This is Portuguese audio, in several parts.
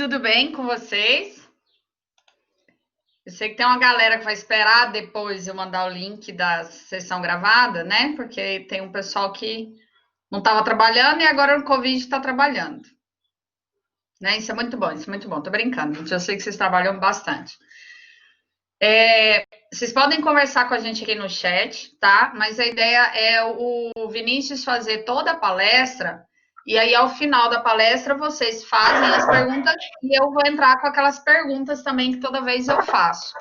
Tudo bem com vocês? Eu sei que tem uma galera que vai esperar depois eu mandar o link da sessão gravada, né? Porque tem um pessoal que não estava trabalhando e agora o Covid está trabalhando. Né? Isso é muito bom, isso é muito bom. Tô brincando, gente. Eu sei que vocês trabalham bastante. Vocês podem conversar com a gente aqui no chat, tá? Mas a ideia é o Vinícius fazer toda a palestra e aí ao final da palestra vocês fazem as perguntas e eu vou entrar com aquelas perguntas também que toda vez eu faço,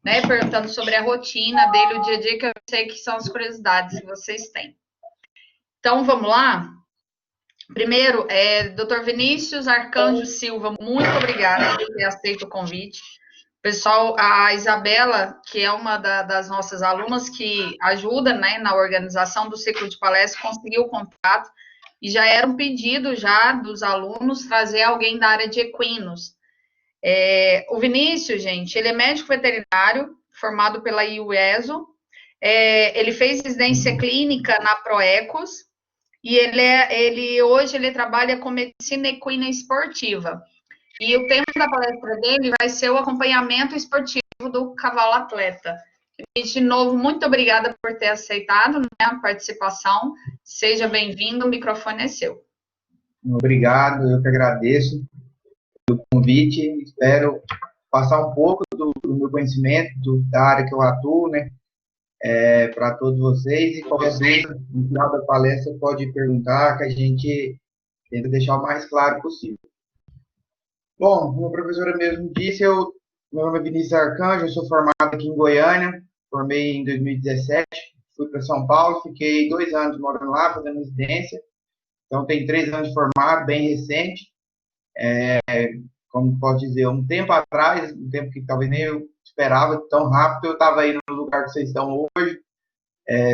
né? Perguntando sobre a rotina dele, o dia a dia, que eu sei que são as curiosidades que vocês têm. Então vamos lá? Primeiro, Dr. Vinícius Arcanjo Silva, muito obrigada por ter aceito o convite. Pessoal, a Isabela, que é uma das nossas alunas que ajuda, né, na organização do ciclo de palestras, conseguiu o contato e já era um pedido já dos alunos trazer alguém da área de equinos. O Vinícius, gente, ele é médico veterinário, formado pela IUESO, ele fez residência clínica na Proecos e hoje ele trabalha com medicina equina esportiva. E o tema da palestra dele vai ser o acompanhamento esportivo do cavalo atleta. E, de novo, muito obrigada por ter aceitado, né, a participação. Seja bem-vindo, o microfone é seu. Obrigado, eu que agradeço pelo convite. Espero passar um pouco do meu conhecimento, da área que eu atuo, né, para todos vocês. E qualquer dúvida, no final da palestra, pode perguntar, que a gente tenta deixar o mais claro possível. Bom, como a professora mesmo disse, meu nome é Vinícius Arcanjo, eu sou formado aqui em Goiânia, formei em 2017, fui para São Paulo, fiquei 2 anos morando lá, fazendo residência, então tem 3 anos de formado, bem recente, como pode dizer, um tempo atrás, um tempo que talvez nem eu esperava tão rápido, eu estava aí no lugar que vocês estão hoje,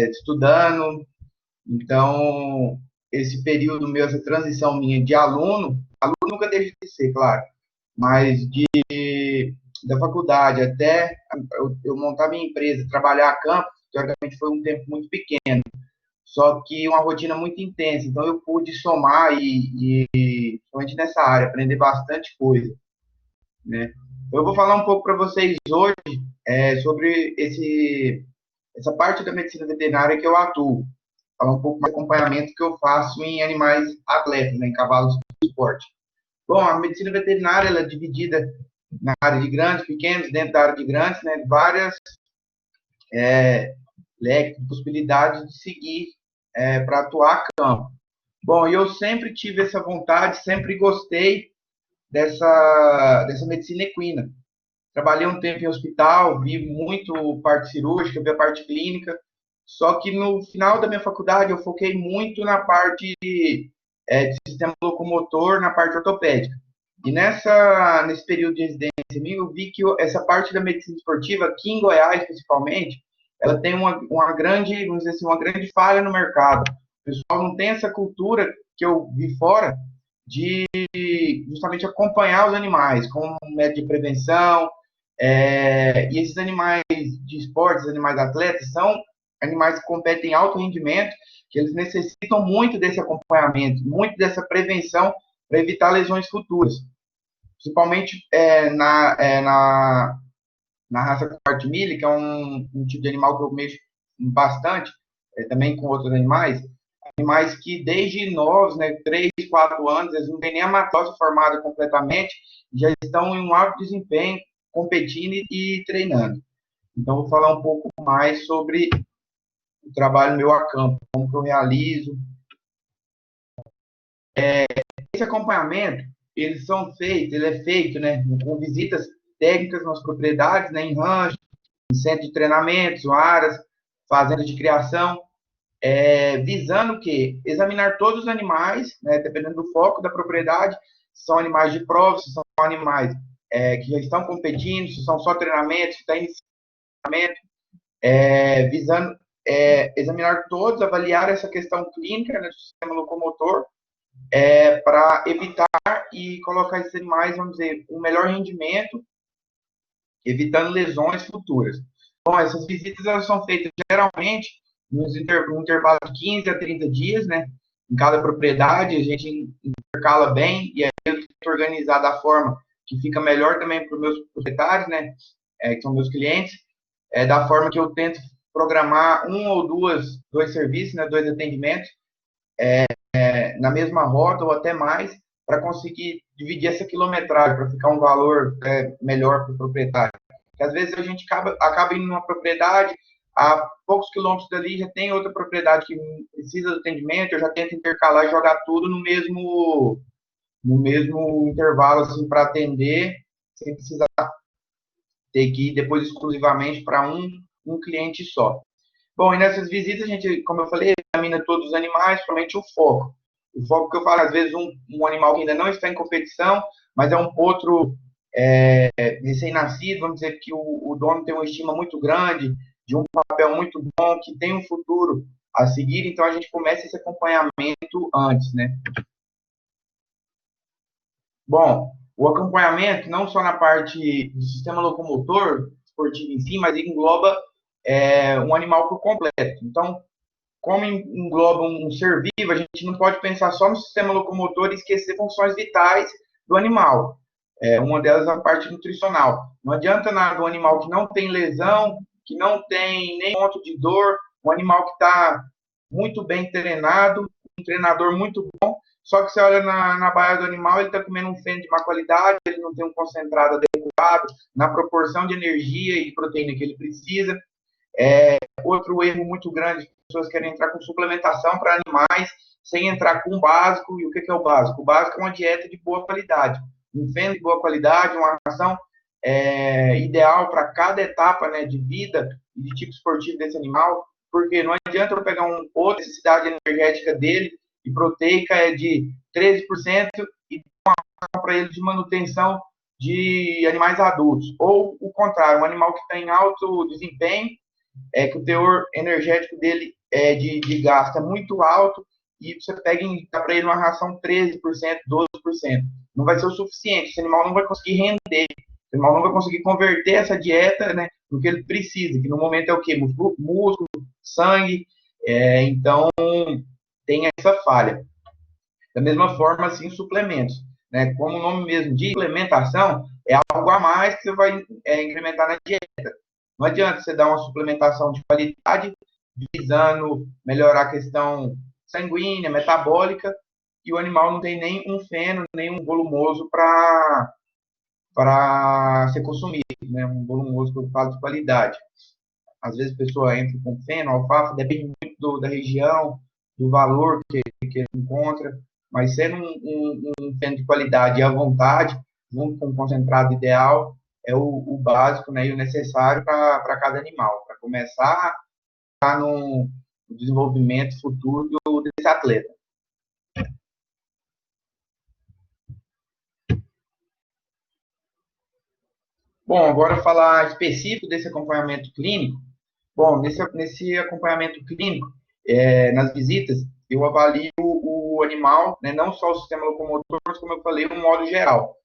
estudando, então esse período meu, essa transição minha de aluno nunca deixa de ser, claro, mas da faculdade até eu montar minha empresa, trabalhar a campo, teoricamente foi um tempo muito pequeno, só que uma rotina muito intensa, então eu pude somar somente nessa área, aprender bastante coisa, né? Eu vou falar um pouco para vocês hoje sobre essa parte da medicina veterinária que eu atuo, falar um pouco mais do acompanhamento que eu faço em animais atletas, né, em cavalos de esporte. Bom, a medicina veterinária ela é dividida na área de grandes, pequenos, dentro da área de grandes, né, várias leques, possibilidades de seguir para atuar a campo. Bom, eu sempre tive essa vontade, sempre gostei dessa medicina equina. Trabalhei um tempo em hospital, vi muito parte cirúrgica, vi a parte clínica, só que no final da minha faculdade eu foquei muito na parte de sistema locomotor, na parte ortopédica. E nesse período de residência eu vi que essa parte da medicina esportiva, aqui em Goiás principalmente, ela tem uma grande, vamos dizer assim, uma grande falha no mercado. O pessoal não tem essa cultura que eu vi fora de justamente acompanhar os animais com método de prevenção. E esses animais de esportes, animais atletas, são animais que competem em alto rendimento, que eles necessitam muito desse acompanhamento, muito dessa prevenção para evitar lesões futuras. Principalmente na raça Quart Millie, que é um tipo de animal que eu mexo bastante, também com outros animais que desde novos, né, 3, 4 anos, eles não têm nem a matose formada completamente, já estão em um alto desempenho, competindo e treinando. Então, vou falar um pouco mais sobre o trabalho meu a campo, como que eu realizo. Esse acompanhamento, ele é feito, né, com visitas técnicas nas propriedades, né, em rancho, em centro de treinamentos, aras, fazendas de criação, visando o quê? Examinar todos os animais, né, dependendo do foco da propriedade, se são animais de prova, se são animais que já estão competindo, se são só treinamentos, se está iniciando treinamento, visando examinar todos, avaliar essa questão clínica, né, do sistema locomotor, para evitar e colocar esses animais, vamos dizer, um melhor rendimento, evitando lesões futuras. Bom, essas visitas elas são feitas geralmente no intervalo de 15 a 30 dias, né? Em cada propriedade, a gente intercala bem, e aí organizar da forma que fica melhor também para os meus proprietários, né, que são meus clientes, da forma que eu tento programar um ou dois serviços, né, 2 atendimentos, na mesma rota ou até mais, para conseguir dividir essa quilometragem, para ficar um valor melhor para o proprietário. Porque às vezes a gente acaba indo numa propriedade, a poucos quilômetros dali já tem outra propriedade que precisa do atendimento, eu já tento intercalar e jogar tudo no mesmo intervalo, assim, para atender, sem precisar ter que ir depois exclusivamente para um cliente só. Bom, e nessas visitas a gente, como eu falei, examina todos os animais, somente o foco. O foco que eu falo, às vezes, um animal que ainda não está em competição, mas é um potro recém-nascido, vamos dizer que o dono tem uma estima muito grande, de um papel muito bom, que tem um futuro a seguir, então a gente começa esse acompanhamento antes, né? Bom, o acompanhamento, não só na parte do sistema locomotor esportivo em si, mas engloba um animal por completo. Então, como engloba um ser vivo, a gente não pode pensar só no sistema locomotor e esquecer funções vitais do animal. Uma delas é a parte nutricional. Não adianta nada um animal que não tem lesão, que não tem nem ponto de dor, um animal que está muito bem treinado, um treinador muito bom, só que você olha na baia do animal, ele está comendo um feno de má qualidade, ele não tem um concentrado adequado, na proporção de energia e proteína que ele precisa. Outro erro muito grande, as pessoas querem entrar com suplementação para animais, sem entrar com o básico. E o que é o básico? O básico é uma dieta de boa qualidade. Um feno de boa qualidade, uma ração ideal para cada etapa, né, de vida e de tipo esportivo desse animal, porque não adianta eu pegar outra necessidade energética dele e proteica é de 13% e dar para ele de manutenção de animais adultos. Ou o contrário, um animal que tem alto desempenho, que o teor energético dele de gasto é muito alto, e você pega e dá para ele uma ração 13%, 12%. Não vai ser o suficiente, esse animal não vai conseguir render, esse animal não vai conseguir converter essa dieta, né, no que ele precisa, que no momento é o quê? Músculo, sangue, então tem essa falha. Da mesma forma, assim, suplementos, né, como o nome mesmo de suplementação, é algo a mais que você vai incrementar na dieta. Não adianta você dar uma suplementação de qualidade, visando melhorar a questão sanguínea, metabólica, e o animal não tem nem um feno, nem um volumoso para ser consumido, né? Um volumoso que eu falo de qualidade. Às vezes a pessoa entra com feno, alfafa, depende muito da região, do valor que ele encontra, mas sendo um feno de qualidade e à vontade, junto com o concentrado ideal, é o básico, né, e o necessário para cada animal, para começar no desenvolvimento futuro desse atleta. Bom, agora falar específico desse acompanhamento clínico. Bom, nesse acompanhamento clínico, nas visitas, eu avalio o animal, né, não só o sistema locomotor, mas como eu falei, no modo geral.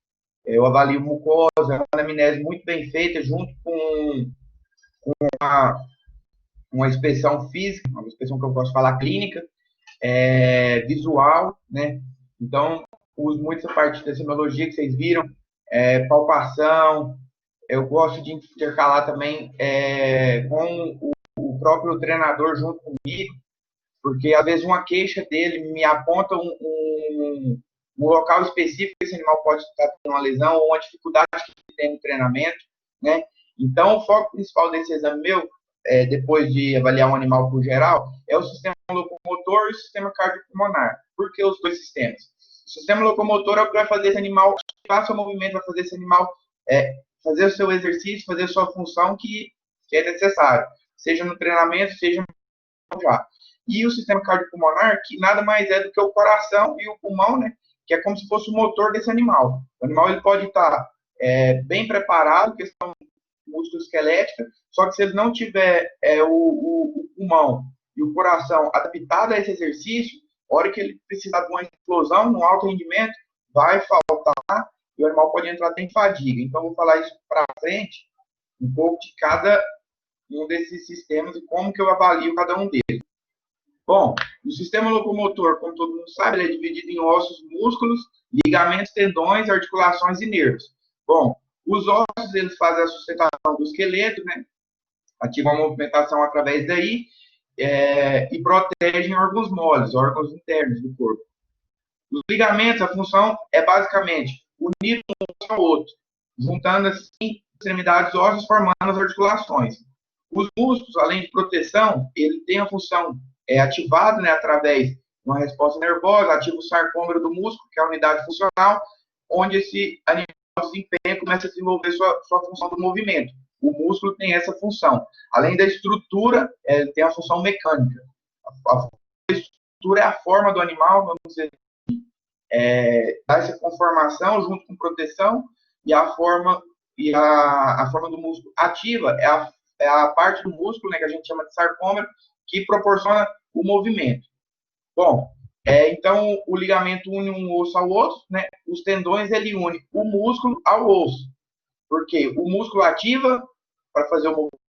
Eu avalio mucosa, uma anamnese muito bem feita, junto com uma inspeção física, uma inspeção que eu posso falar clínica, visual, né? Então, uso muito essa parte da semiologia que vocês viram, palpação. Eu gosto de intercalar também com o próprio treinador junto comigo, porque às vezes uma queixa dele me aponta um local específico que esse animal pode estar tendo uma lesão ou uma dificuldade que ele tem no treinamento, né? Então, o foco principal desse exame meu, depois de avaliar um animal por geral, é o sistema locomotor e o sistema cardiopulmonar. Por que os dois sistemas? O sistema locomotor é o que vai fazer esse animal faça o movimento, vai fazer esse animal fazer o seu exercício, fazer a sua função que é necessário, seja no treinamento, seja no já. E o sistema cardiopulmonar, que nada mais é do que o coração e o pulmão, né? Que é como se fosse o motor desse animal. O animal ele pode estar bem preparado, questão musculoesquelética, só que se ele não tiver o pulmão e o coração adaptado a esse exercício, a hora que ele precisar de uma explosão, um alto rendimento, vai faltar e o animal pode entrar até em fadiga. Então, eu vou falar isso para frente, um pouco de cada um desses sistemas e como que eu avalio cada um deles. Bom, o sistema locomotor, como todo mundo sabe, ele é dividido em ossos, músculos ligamentos, tendões, articulações e nervos. Bom, os ossos, eles fazem a sustentação do esqueleto, né? Ativam a movimentação através daí, e protegem órgãos moles, órgãos internos do corpo. Os ligamentos, a função é basicamente unir um osso ao outro, juntando assim extremidades ósseas, formando as articulações. Os músculos, além de proteção, ele tem a função ativada, né, através de uma resposta nervosa, ativa o sarcômero do músculo, que é a unidade funcional, onde esse animal desempenha, começa a desenvolver sua função do movimento. O músculo tem essa função. Além da estrutura, ele tem a função mecânica. A estrutura é a forma do animal, vamos dizer, dá essa conformação junto com proteção, e a forma do músculo ativa é a parte do músculo, né, que a gente chama de sarcômero, que proporciona o movimento. Bom, então o ligamento une um osso ao osso, né? Os tendões ele une o músculo ao osso, porque o músculo ativa para fazer o movimento.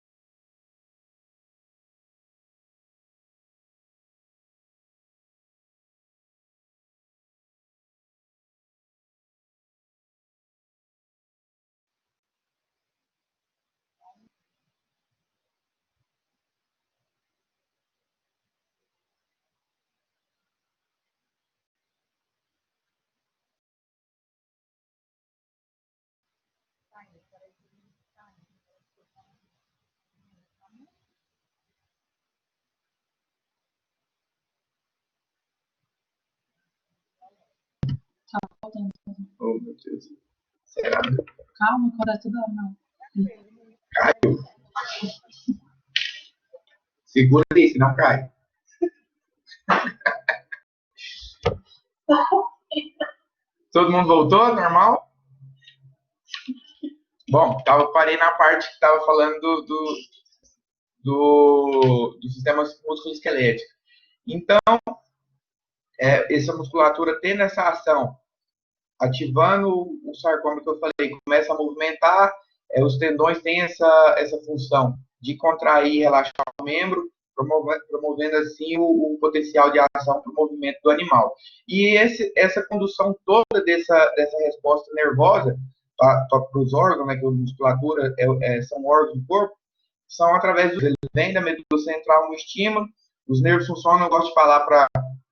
Oh, meu Deus. Será? Calma, coração, não. Caiu. Segura aí, senão cai. Todo mundo voltou? Normal? Bom, parei na parte que estava falando do sistema musculoesquelético. Então, essa musculatura tendo essa ação, ativando o sarcômero que eu falei, começa a movimentar, os tendões têm essa função de contrair e relaxar o membro, promovendo assim o potencial de ação para o movimento do animal. E essa condução toda dessa resposta nervosa para os órgãos, né, que a musculatura são órgãos do corpo, são através dos... Eles vêm da medula central no estímulo, os nervos funcionam, eu gosto de falar para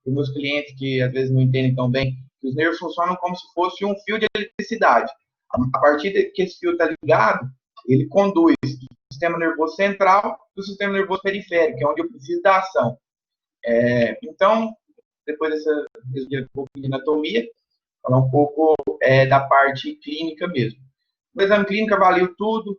os meus clientes que às vezes não entendem tão bem, que os nervos funcionam como se fosse um fio de eletricidade. A partir que esse fio está ligado, ele conduz do sistema nervoso central do sistema nervoso periférico, que é onde eu preciso da ação. Então, depois desse pouco de anatomia, falar um pouco da parte clínica mesmo. O exame clínico avaliou tudo,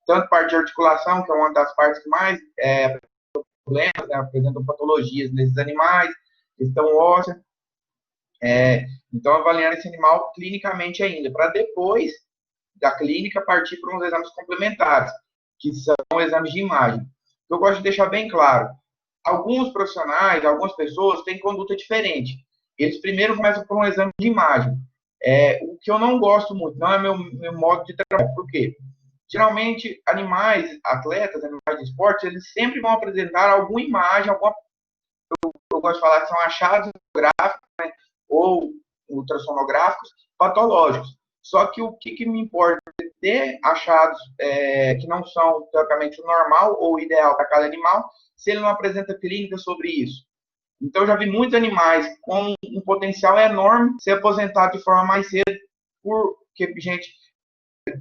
tanto parte de articulação, que é uma das partes que mais apresentam problemas, né, apresentam patologias nesses animais, questão óssea. Então, avaliando esse animal clinicamente ainda, para depois da clínica partir para uns exames complementares, que são exames de imagem. Eu gosto de deixar bem claro, alguns profissionais, algumas pessoas têm conduta diferente. Eles primeiro começam por um exame de imagem. O que eu não gosto muito, não é meu modo de trabalho. Por quê? Geralmente, atletas, animais de esporte, eles sempre vão apresentar alguma imagem, eu gosto de falar que são achados gráficos, né, ou ultrassonográficos patológicos. Só que o que me importa é ter achados que não são, teoricamente, o normal ou o ideal para cada animal, se ele não apresenta clínica sobre isso. Então, eu já vi muitos animais com um potencial enorme ser aposentado de forma mais cedo, porque a gente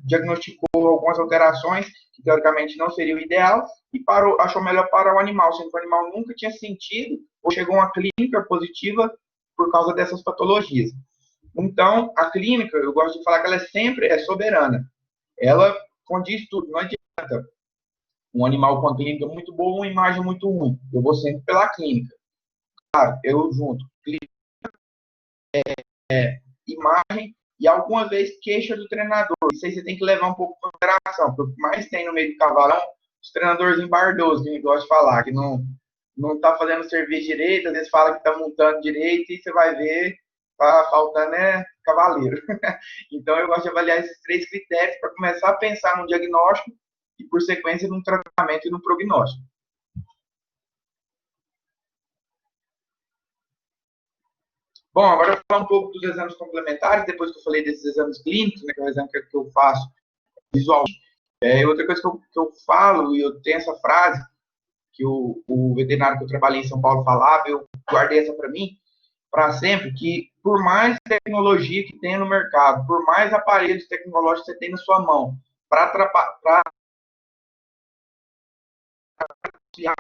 diagnosticou algumas alterações que, teoricamente, não seria o ideal, e achou melhor parar o animal, sendo que o animal nunca tinha sentido ou chegou a uma clínica positiva por causa dessas patologias. Então, a clínica, eu gosto de falar que ela sempre é soberana. Ela condiz tudo. Não adianta um animal com uma clínica muito boa, uma imagem muito ruim. Eu vou sempre pela clínica. Claro, eu junto clínica, imagem e alguma vez queixa do treinador. Isso aí você tem que levar um pouco em consideração, porque o que mais tem no meio do cavalão, os treinadores embardosos, que a gente gosta de falar, que não está fazendo serviço direito, às vezes fala que está montando direito, e você vai ver, tá faltando cavaleiro. Então, eu gosto de avaliar esses 3 critérios para começar a pensar no diagnóstico e, por sequência, no tratamento e no prognóstico. Bom, agora eu vou falar um pouco dos exames complementares, depois que eu falei desses exames clínicos, né, que é o exame que eu faço visual. Outra coisa que eu falo, e eu tenho essa frase, que o veterinário que eu trabalhei em São Paulo falava, eu guardei essa para mim, para sempre, que por mais tecnologia que tenha no mercado, por mais aparelhos tecnológicos que você tem na sua mão, para auxiliar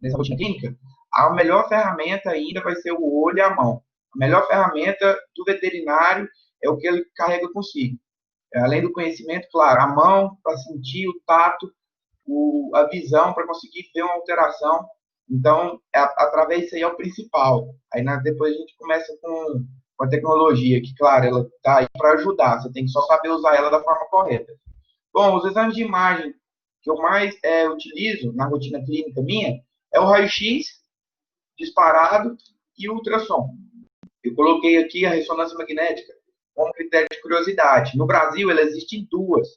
nessa rotina clínica, a melhor ferramenta ainda vai ser o olho e a mão. A melhor ferramenta do veterinário é o que ele carrega consigo. Além do conhecimento, claro, a mão para sentir o tato, a visão para conseguir ver uma alteração. Então, através disso aí é o principal. Aí depois a gente começa com a tecnologia, que, claro, ela está aí para ajudar. Você tem que só saber usar ela da forma correta. Bom, os exames de imagem que eu mais utilizo na rotina clínica minha é o raio-x disparado e o ultrassom. Eu coloquei aqui a ressonância magnética como critério de curiosidade. No Brasil, ela existe em duas.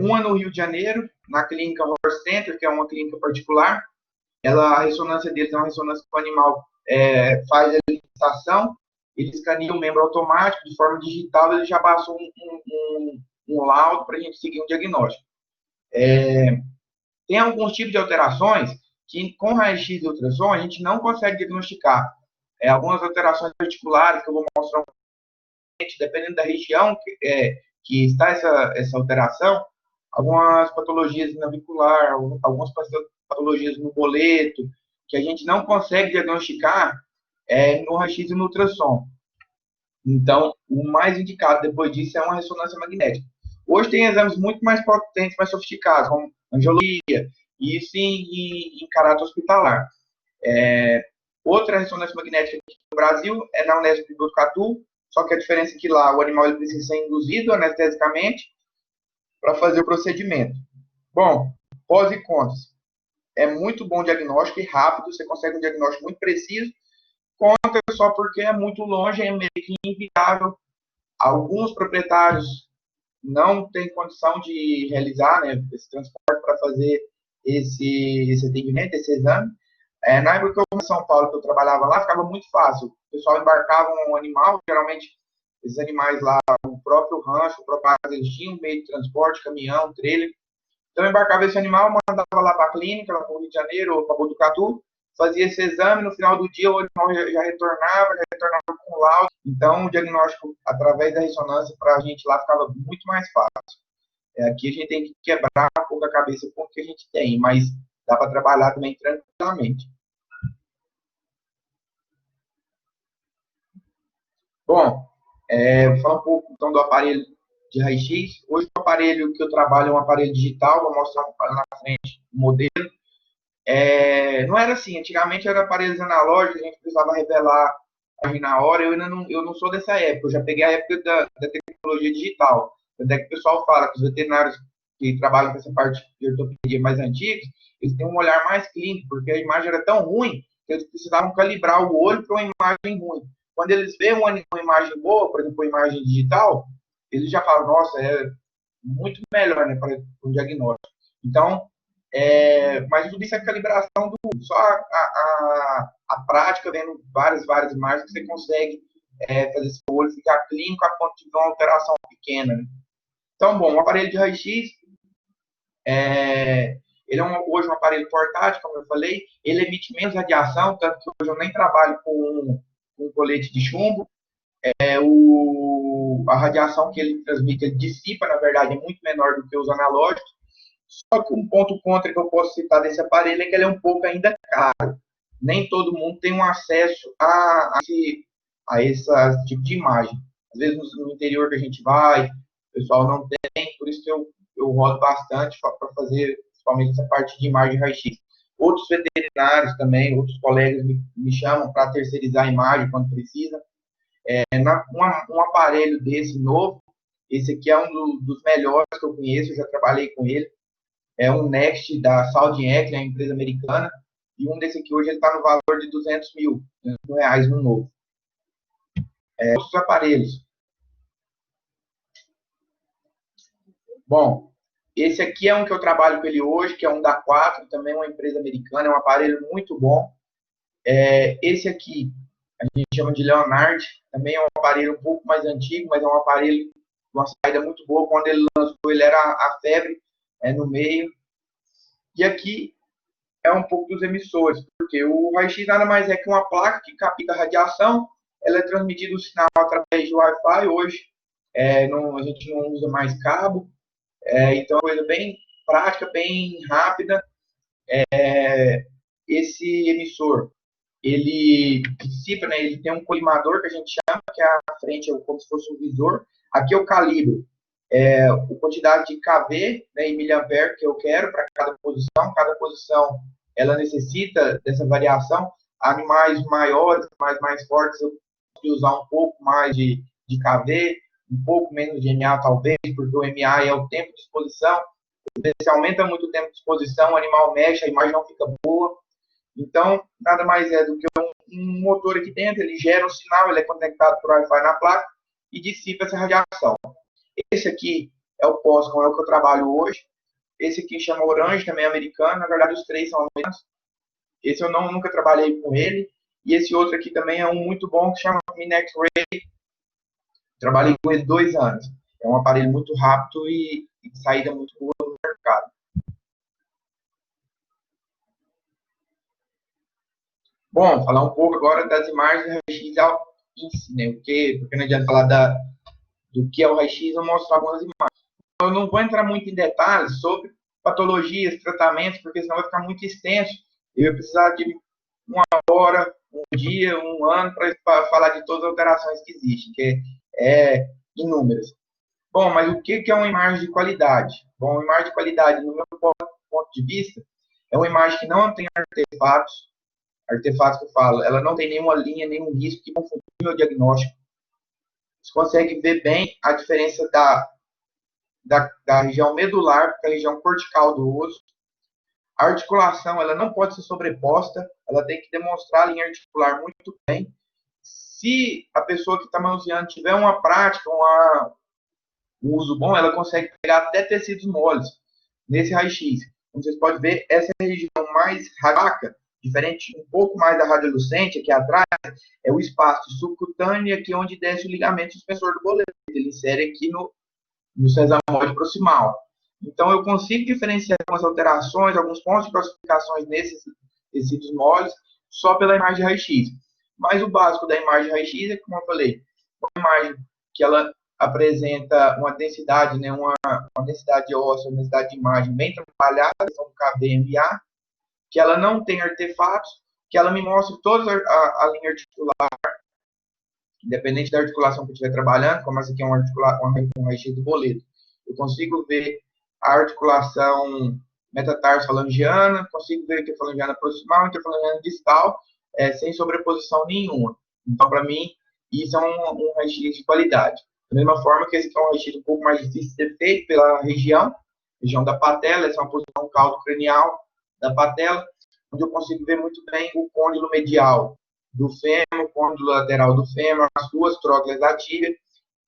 Uma no Rio de Janeiro, na clínica Horse Center, que é uma clínica particular. A ressonância deles é uma ressonância que o animal faz a licitação, ele escaneia o membro automático, de forma digital, ele já passou um laudo para a gente seguir um diagnóstico. Tem alguns tipos de alterações que, com raio-x e ultrassom, a gente não consegue diagnosticar. Algumas alterações articulares, que eu vou mostrar dependendo da região que está essa alteração, algumas patologias navicular, algumas patologias no boleto, que a gente não consegue diagnosticar no raio-x e no ultrassom. Então, o mais indicado depois disso é uma ressonância magnética. Hoje tem exames muito mais potentes, mais sofisticados, como angiologia, e isso em caráter hospitalar. Outra ressonância magnética aqui no Brasil é na Unesp de Botucatu, só que a diferença é que lá o animal ele precisa ser induzido anestesicamente para fazer o procedimento. Bom, pós e contras. É muito bom diagnóstico e rápido, você consegue um diagnóstico muito preciso. Contra só porque é muito longe, é meio que inviável. Alguns proprietários não têm condição de realizar, né, esse transporte para fazer esse atendimento, esse exame. Na época que eu em São Paulo, que eu trabalhava lá, ficava muito fácil. O pessoal embarcava um animal, geralmente esses animais lá, o próprio rancho, o próprio casa, eles tinham um meio de transporte, caminhão, trailer. Então eu embarcava esse animal, mandava lá para a clínica, lá para o Rio de Janeiro, ou para Botucatu, fazia esse exame, no final do dia o animal já retornava com laudo. Então o diagnóstico através da ressonância para a gente lá ficava muito mais fácil. Aqui a gente tem que quebrar um pouco a cabeça com o que a gente tem, mas dá para trabalhar também tranquilamente. Bom, vou falar um pouco então do aparelho de raio-x. Hoje o aparelho que eu trabalho é um aparelho digital, vou mostrar na frente o modelo. Não era assim, antigamente era aparelhos analógicos, a gente precisava revelar na hora. Eu não sou dessa época, eu já peguei a época da tecnologia digital. Até que o pessoal fala que os veterinários que trabalham com essa parte de ortopedia mais antigos, eles têm um olhar mais clínico, porque a imagem era tão ruim que eles precisavam calibrar o olho para uma imagem ruim. Quando eles veem uma imagem boa, por exemplo, uma imagem digital, eles já falam, nossa, é muito melhor, né, para o diagnóstico. Então, mas tudo isso é calibração só a prática, vendo várias imagens, que você consegue fazer esse olho ficar clínico a ponto de ver uma alteração pequena. Né? Então, bom, o aparelho de raio-x, ele é hoje um aparelho portátil, como eu falei, ele emite menos radiação, tanto que hoje eu nem trabalho com colete de chumbo. A radiação que ele transmite, ele dissipa, na verdade, é muito menor do que os analógicos. Só que um ponto contra que eu posso citar desse aparelho é que ele é um pouco ainda caro. Nem todo mundo tem um acesso a esse tipo de imagem. Às vezes no interior que a gente vai, o pessoal não tem, por isso que eu rodo bastante para fazer, principalmente essa parte de imagem raio-x. Outros veterinários também, outros colegas me chamam para terceirizar a imagem quando precisa. Um aparelho desse novo, esse aqui é um dos melhores que eu conheço, eu já trabalhei com ele. É um Next da Saudi Eck, a empresa americana, e um desse aqui hoje está no valor de 200 mil reais no novo. Outros aparelhos. Bom, esse aqui é um que eu trabalho com ele hoje, que é um da 4, também uma empresa americana, é um aparelho muito bom. Esse aqui a gente chama de Leonard, também é um aparelho um pouco mais antigo, mas é um aparelho de uma saída muito boa. Quando ele lançou, ele era a febre no meio. E aqui é um pouco dos emissores, porque o raio-x nada mais é que uma placa que capta a radiação, ela é transmitida o sinal através de Wi-Fi. Hoje a gente não usa mais cabo, então é uma coisa bem prática, bem rápida. Esse emissor, ele dissipa, né? Ele tem um colimador que a gente chama, que é a frente é como se fosse um visor. Aqui eu calibro a quantidade de kV, né, em miliampere que eu quero para cada posição. Cada posição ela necessita dessa variação. Animais maiores, mais fortes, eu posso usar um pouco mais de kV, um pouco menos de MA talvez, porque o MA é o tempo de exposição. Se aumenta muito o tempo de exposição, o animal mexe, a imagem não fica boa. Então, nada mais é do que um motor aqui dentro, ele gera um sinal, ele é conectado por Wi-Fi na placa e dissipa essa radiação. Esse aqui é o POSCOM, é o que eu trabalho hoje. Esse aqui chama Orange, também é americano. Na verdade, os três são americanos. Esse eu nunca trabalhei com ele. E esse outro aqui também é um muito bom, que chama Minex Ray. Trabalhei com ele 2 anos. É um aparelho muito rápido e de saída muito boa no mercado. Bom, falar um pouco agora das imagens do raio-x em si, né? Porque não adianta falar do que é o raio-x, eu mostro algumas imagens. Eu não vou entrar muito em detalhes sobre patologias, tratamentos, porque senão vai ficar muito extenso. Eu vou precisar de uma hora, um dia, um ano para falar de todas as alterações que existem, que é inúmeras. Bom, mas o que é uma imagem de qualidade? Bom, uma imagem de qualidade, no meu ponto de vista, é uma imagem que não tem artefatos que eu falo, ela não tem nenhuma linha, nenhum risco que confunde o meu diagnóstico. Você consegue ver bem a diferença da região medular para a região cortical do osso. A articulação, ela não pode ser sobreposta, ela tem que demonstrar a linha articular muito bem. Se a pessoa que está manuseando tiver uma prática, um uso bom, ela consegue pegar até tecidos moles nesse raio-x. Como vocês podem ver, essa região mais radiaca, diferente um pouco mais da radiolucente, aqui atrás, é o espaço subcutâneo, aqui onde desce o ligamento suspensor do bolete. Ele insere aqui no sesamoide proximal. Então, eu consigo diferenciar algumas alterações, alguns pontos de classificações nesses tecidos moles, só pela imagem de raio-x. Mas o básico da imagem de raio-x é, como eu falei, uma imagem que ela apresenta uma densidade, né, uma densidade óssea, uma densidade de imagem bem trabalhada, questão do KVMA, que ela não tem artefatos, que ela me mostra toda a linha articular, independente da articulação que eu estiver trabalhando, como essa aqui é um raio-x do boleto. Eu consigo ver a articulação metatarso-falangiana, consigo ver que a falangiana proximal, interfalangiana distal, sem sobreposição nenhuma. Então, para mim, isso é um raio-x de qualidade. Da mesma forma que esse aqui é um raio-x um pouco mais difícil de ser feito pela região da patela, essa é uma posição caldo-cranial da patela, onde eu consigo ver muito bem o côndilo medial do fêmur, o côndilo lateral do fêmur, as duas trócleas da tíbia,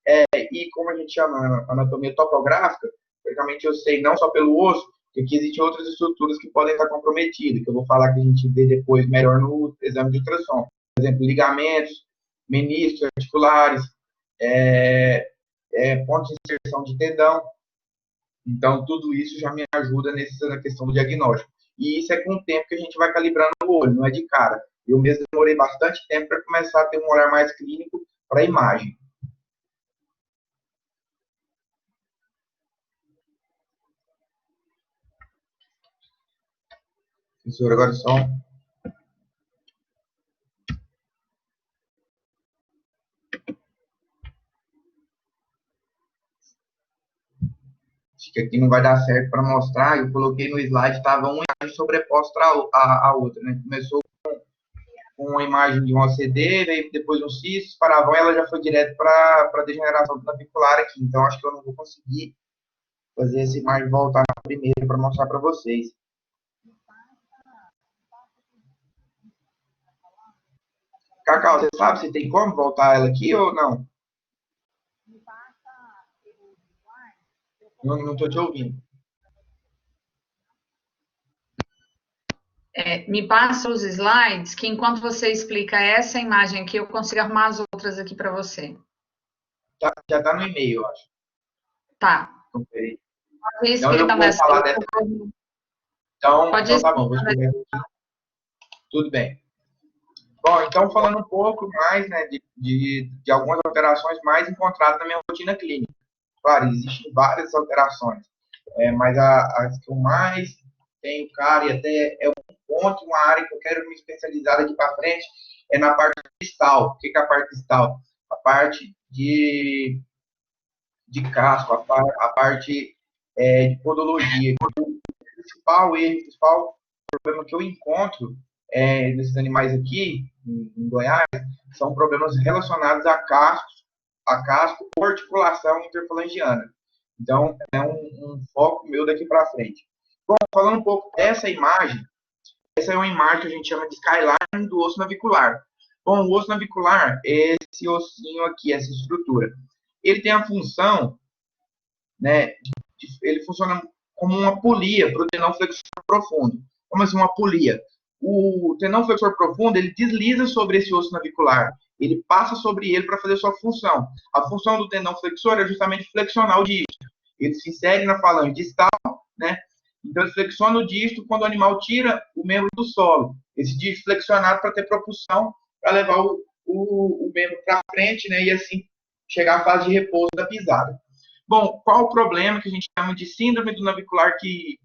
e como a gente chama anatomia topográfica, praticamente eu sei não só pelo osso, que aqui existem outras estruturas que podem estar comprometidas, que eu vou falar que a gente vê depois melhor no exame de ultrassom. Por exemplo, ligamentos, meniscos articulares, pontos de inserção de tendão. Então, tudo isso já me ajuda na questão do diagnóstico. E isso é com o tempo que a gente vai calibrando o olho, não é de cara. Eu mesmo demorei bastante tempo para começar a ter um olhar mais clínico para a imagem. Professor, agora só. Acho que aqui não vai dar certo para mostrar. Eu coloquei no slide, estava uma imagem sobreposta à outra. Né? Começou com uma imagem de um OCD, veio depois um cisto, paravão, e ela já foi direto para a degeneração navicular aqui. Então, acho que eu não vou conseguir fazer essa imagem voltar na primeira para mostrar para vocês. Cacau, você sabe se tem como voltar ela aqui ou não? Não estou te ouvindo. Me passa os slides, que enquanto você explica essa imagem aqui, eu consigo arrumar as outras aqui para você. Já está no e-mail, eu acho. Tá. Conferi. Pode ir Então, eu explicando vou essa. falar dessa. Então tá bom, vou explicando explicar. Tudo bem. Bom, então falando um pouco mais, né, de algumas alterações mais encontradas na minha rotina clínica. Claro, existem várias alterações, mas as que eu mais tenho, cara, e até é um ponto, uma área que eu quero me especializar daqui para frente, é na parte distal. O que é a parte distal? A parte de casco, a parte de podologia. O principal erro, o principal problema que eu encontro nesses animais aqui, em Goiás, são problemas relacionados a casco ou articulação interfalangiana. Então, é um foco meu daqui para frente. Bom, falando um pouco dessa imagem, essa é uma imagem que a gente chama de skyline do osso navicular. Bom, o osso navicular é esse ossinho aqui, essa estrutura. Ele tem a função, né, ele funciona como uma polia para o tendão flexor profundo. Como assim uma polia? O tendão flexor profundo, ele desliza sobre esse osso navicular. Ele passa sobre ele para fazer sua função. A função do tendão flexor é justamente flexionar o dígito. Ele se insere na falange distal, né? Então, ele flexiona o dígito quando o animal tira o membro do solo. Esse dígito flexionado para ter propulsão, para levar o membro para frente, né? E assim chegar à fase de repouso da pisada. Bom, qual o problema que a gente chama de síndrome do navicular, que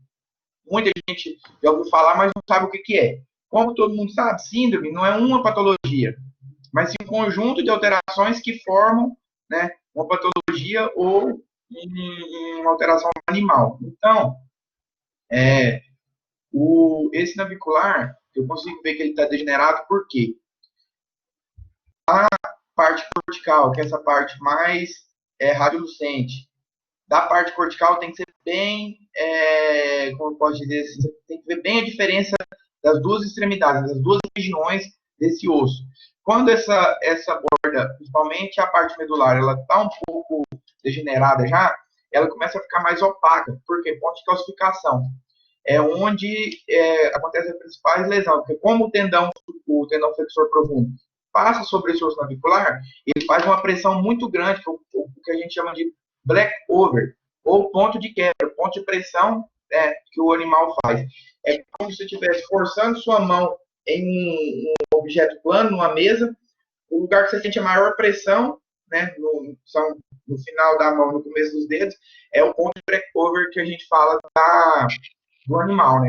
muita gente já ouviu falar, mas não sabe o que é? Como todo mundo sabe, síndrome não é uma patologia, mas sim um conjunto de alterações que formam, né, uma patologia ou uma alteração animal. Então, esse navicular, eu consigo ver que ele está degenerado, por quê? A parte cortical, que é essa parte mais radiolucente, da parte cortical tem que ser bem, como eu posso dizer, você tem que ver bem a diferença das duas extremidades, das duas regiões desse osso. Quando essa borda, principalmente a parte medular, ela está um pouco degenerada já, ela começa a ficar mais opaca. Por quê? Ponto de calcificação. É onde acontece as principais lesões, porque como o tendão flexor profundo passa sobre esse osso navicular, ele faz uma pressão muito grande, que é o que a gente chama de black over, ou ponto de quebra, ponto de pressão que o animal faz. É como se você estivesse forçando sua mão em um objeto plano, numa mesa, o lugar que você sente a maior pressão, né, no final da mão, no começo dos dedos, é o ponto de black over que a gente fala do animal,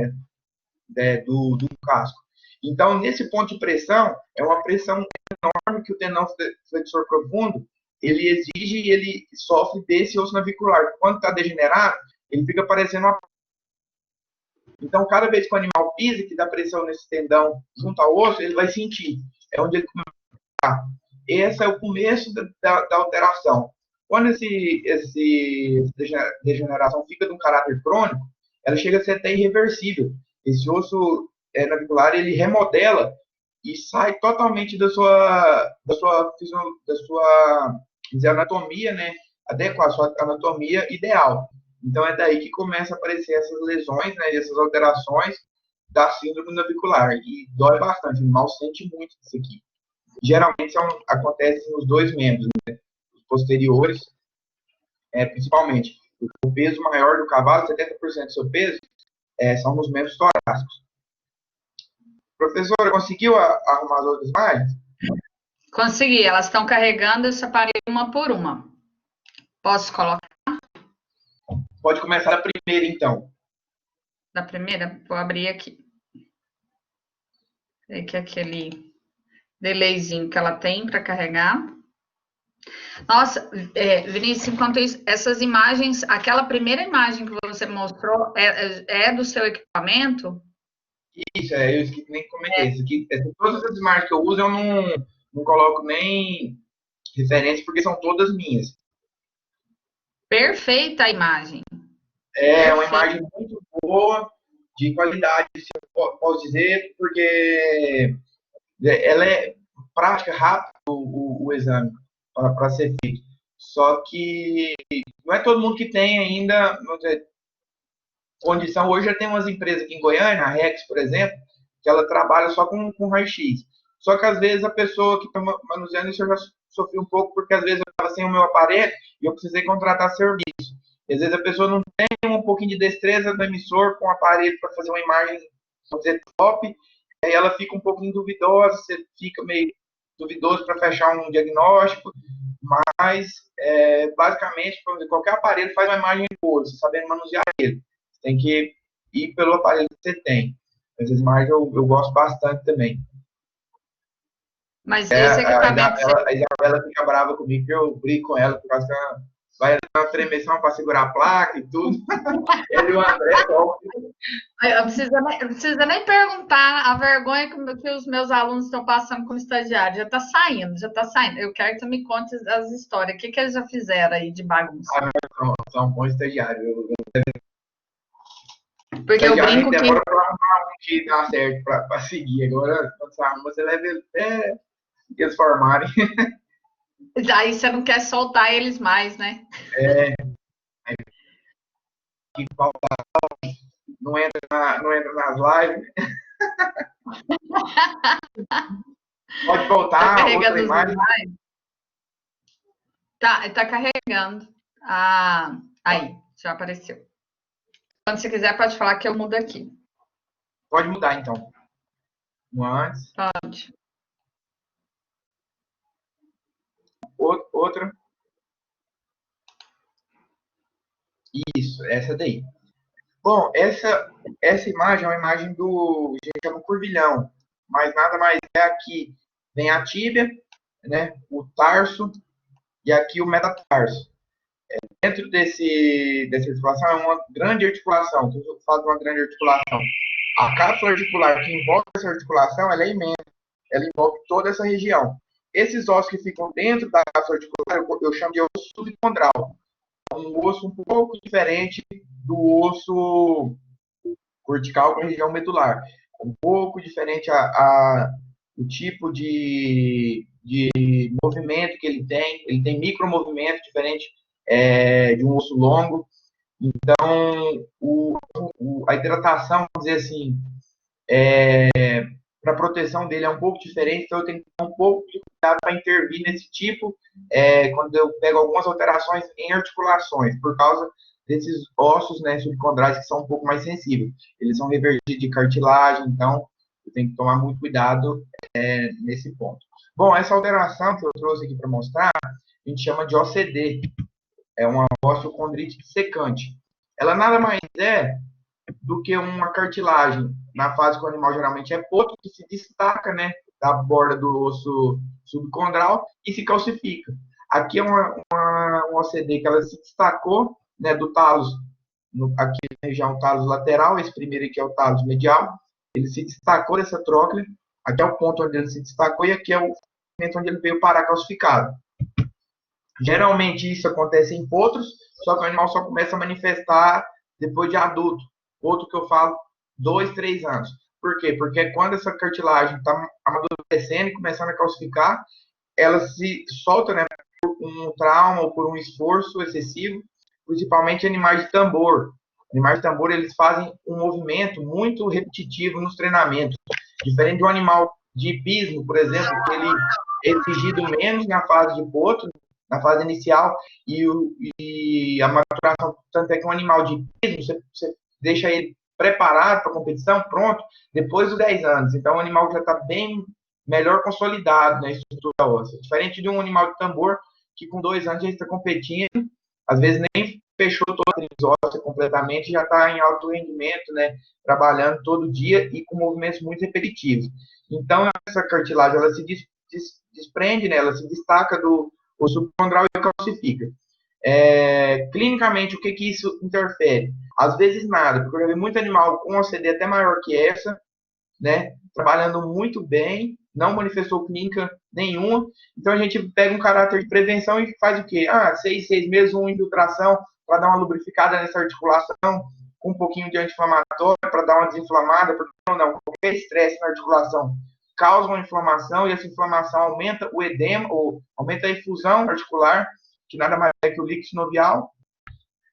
né, do casco. Então, nesse ponto de pressão, é uma pressão enorme que o tendão flexor profundo ele exige e ele sofre desse osso navicular. Quando está degenerado, ele fica parecendo uma... Então, cada vez que o animal pisa, que dá pressão nesse tendão junto ao osso, ele vai sentir. É onde ele começa a ficar. Esse é o começo da alteração. Quando essa degeneração fica de um caráter crônico, ela chega a ser até irreversível. Esse osso navicular, ele remodela e sai totalmente da sua anatomia, né, adequada, sua anatomia ideal. Então, é daí que começa a aparecer essas lesões, né, essas alterações da síndrome navicular. E dói bastante, o animal sente muito isso aqui. Geralmente, acontece nos dois membros, né, os posteriores, principalmente. O peso maior do cavalo, 70% do seu peso, são nos membros torácicos. Professora, conseguiu arrumar as outras imagens? Consegui, elas estão carregando, eu separei uma por uma. Posso colocar? Pode começar da primeira, então. Da primeira? Vou abrir aqui. É que aquele delayzinho que ela tem para carregar. Nossa, Vinícius, enquanto isso, essas imagens, aquela primeira imagem que você mostrou é do seu equipamento? Isso, eu nem comentei. Isso aqui, todas as imagens que eu uso, eu não coloco nem referência, porque são todas minhas. Perfeita a imagem. É uma imagem muito boa, de qualidade, se eu posso dizer, porque ela é prática, rápido o exame para ser feito. Só que não é todo mundo que tem ainda, vamos dizer, condição. Hoje já tem umas empresas aqui em Goiânia, a Rex, por exemplo, que ela trabalha só com raio-x. Só que às vezes a pessoa que está manuseando isso eu já sofri um pouco, porque às vezes eu estava sem o meu aparelho e eu precisei contratar serviço. E às vezes a pessoa não tem um pouquinho de destreza do emissor com o aparelho para fazer uma imagem, vamos dizer, top, e aí ela fica um pouquinho duvidosa, você fica meio duvidoso para fechar um diagnóstico, mas basicamente, vamos dizer, qualquer aparelho faz uma imagem boa, você sabendo manusear ele. Você tem que ir pelo aparelho que você tem. Essas imagens eu gosto bastante também. Mas esse equipamento... A Isabela fica brava comigo, que eu brigo com ela, por causa que ela vai dar uma tremeção para segurar a placa e tudo. Ele e o André, não precisa nem perguntar a vergonha que os meus alunos estão passando como estagiário. Já está saindo, já está saindo. Eu quero que tu me conte as histórias. O que eles já fizeram aí de bagunça? São bons estagiários. Porque eu brinco que... Demora para arrumar um que dá certo para seguir. Agora, quando você leva até eles formarem. Aí você não quer soltar eles mais, né? Não entra nas lives. Pode voltar, tá outra imagem. Tá carregando. Aí, já apareceu. Quando você quiser, pode falar que eu mudo aqui. Pode mudar, então. Antes. Pode. Outra. Isso, essa daí. Bom, essa imagem é uma imagem do, a gente chama curvilhão, mas nada mais é aqui. Vem a tíbia, né, o tarso e aqui o metatarso. Dentro dessa articulação é uma grande articulação. Quando eu falo de uma grande articulação, a cápsula articular que envolve essa articulação, ela é imensa. Ela envolve toda essa região. Esses ossos que ficam dentro da cápsula articular, eu chamo de osso subcondral. É um osso um pouco diferente do osso cortical com a região medular. Um pouco diferente o tipo de movimento que ele tem. Ele tem micromovimento diferente de um osso longo. Então, a hidratação, vamos dizer assim, para a proteção dele é um pouco diferente, então eu tenho que ter um pouco de cuidado para intervir nesse tipo, quando eu pego algumas alterações em articulações, por causa desses ossos, né, subcondrais que são um pouco mais sensíveis. Eles são revertidos de cartilagem, então eu tenho que tomar muito cuidado nesse ponto. Bom, essa alteração que eu trouxe aqui para mostrar, a gente chama de OCD, é uma osteocondrite dissecante. Ela nada mais é do que uma cartilagem na fase que o animal geralmente é potro, que se destaca, né, da borda do osso subcondral e se calcifica. Aqui é uma OCD que ela se destacou, né, do talos, aqui na região talos lateral, esse primeiro aqui é o talos medial, ele se destacou dessa tróclea, aqui é o ponto onde ele se destacou e aqui é o momento onde ele veio parar calcificado. Geralmente isso acontece em potros, só que o animal só começa a manifestar depois de adulto. Outro que eu falo, 2, 3 anos. Por quê? Porque quando essa cartilagem está amadurecendo e começando a calcificar, ela se solta, né, por um trauma ou por um esforço excessivo, principalmente animais de tambor. Animais de tambor, eles fazem um movimento muito repetitivo nos treinamentos. Diferente de um animal de hipismo, por exemplo, que ele é exigido menos na fase de potro, na fase inicial, e a maturação, tanto é que um animal de hipismo, você deixa ele preparado para a competição, pronto, depois dos 10 anos. Então, o animal já está bem melhor consolidado na estrutura óssea. Diferente de um animal de tambor, que com 2 anos já está competindo, às vezes nem fechou toda a matriz óssea completamente, já está em alto rendimento, né, trabalhando todo dia e com movimentos muito repetitivos. Então, essa cartilagem, ela se desprende, né, ela se destaca do osso subcondral e calcifica. Clinicamente, o que isso interfere? Às vezes nada, porque eu já vi muito animal com OCD até maior que essa, né, trabalhando muito bem, não manifestou clínica nenhuma, então a gente pega um caráter de prevenção e faz o quê? 6 meses, uma infiltração para dar uma lubrificada nessa articulação, com um pouquinho de anti-inflamatório para dar uma desinflamada, porque não, qualquer estresse na articulação causa uma inflamação, e essa inflamação aumenta o edema, ou aumenta a efusão articular, que nada mais é que o líquido sinovial.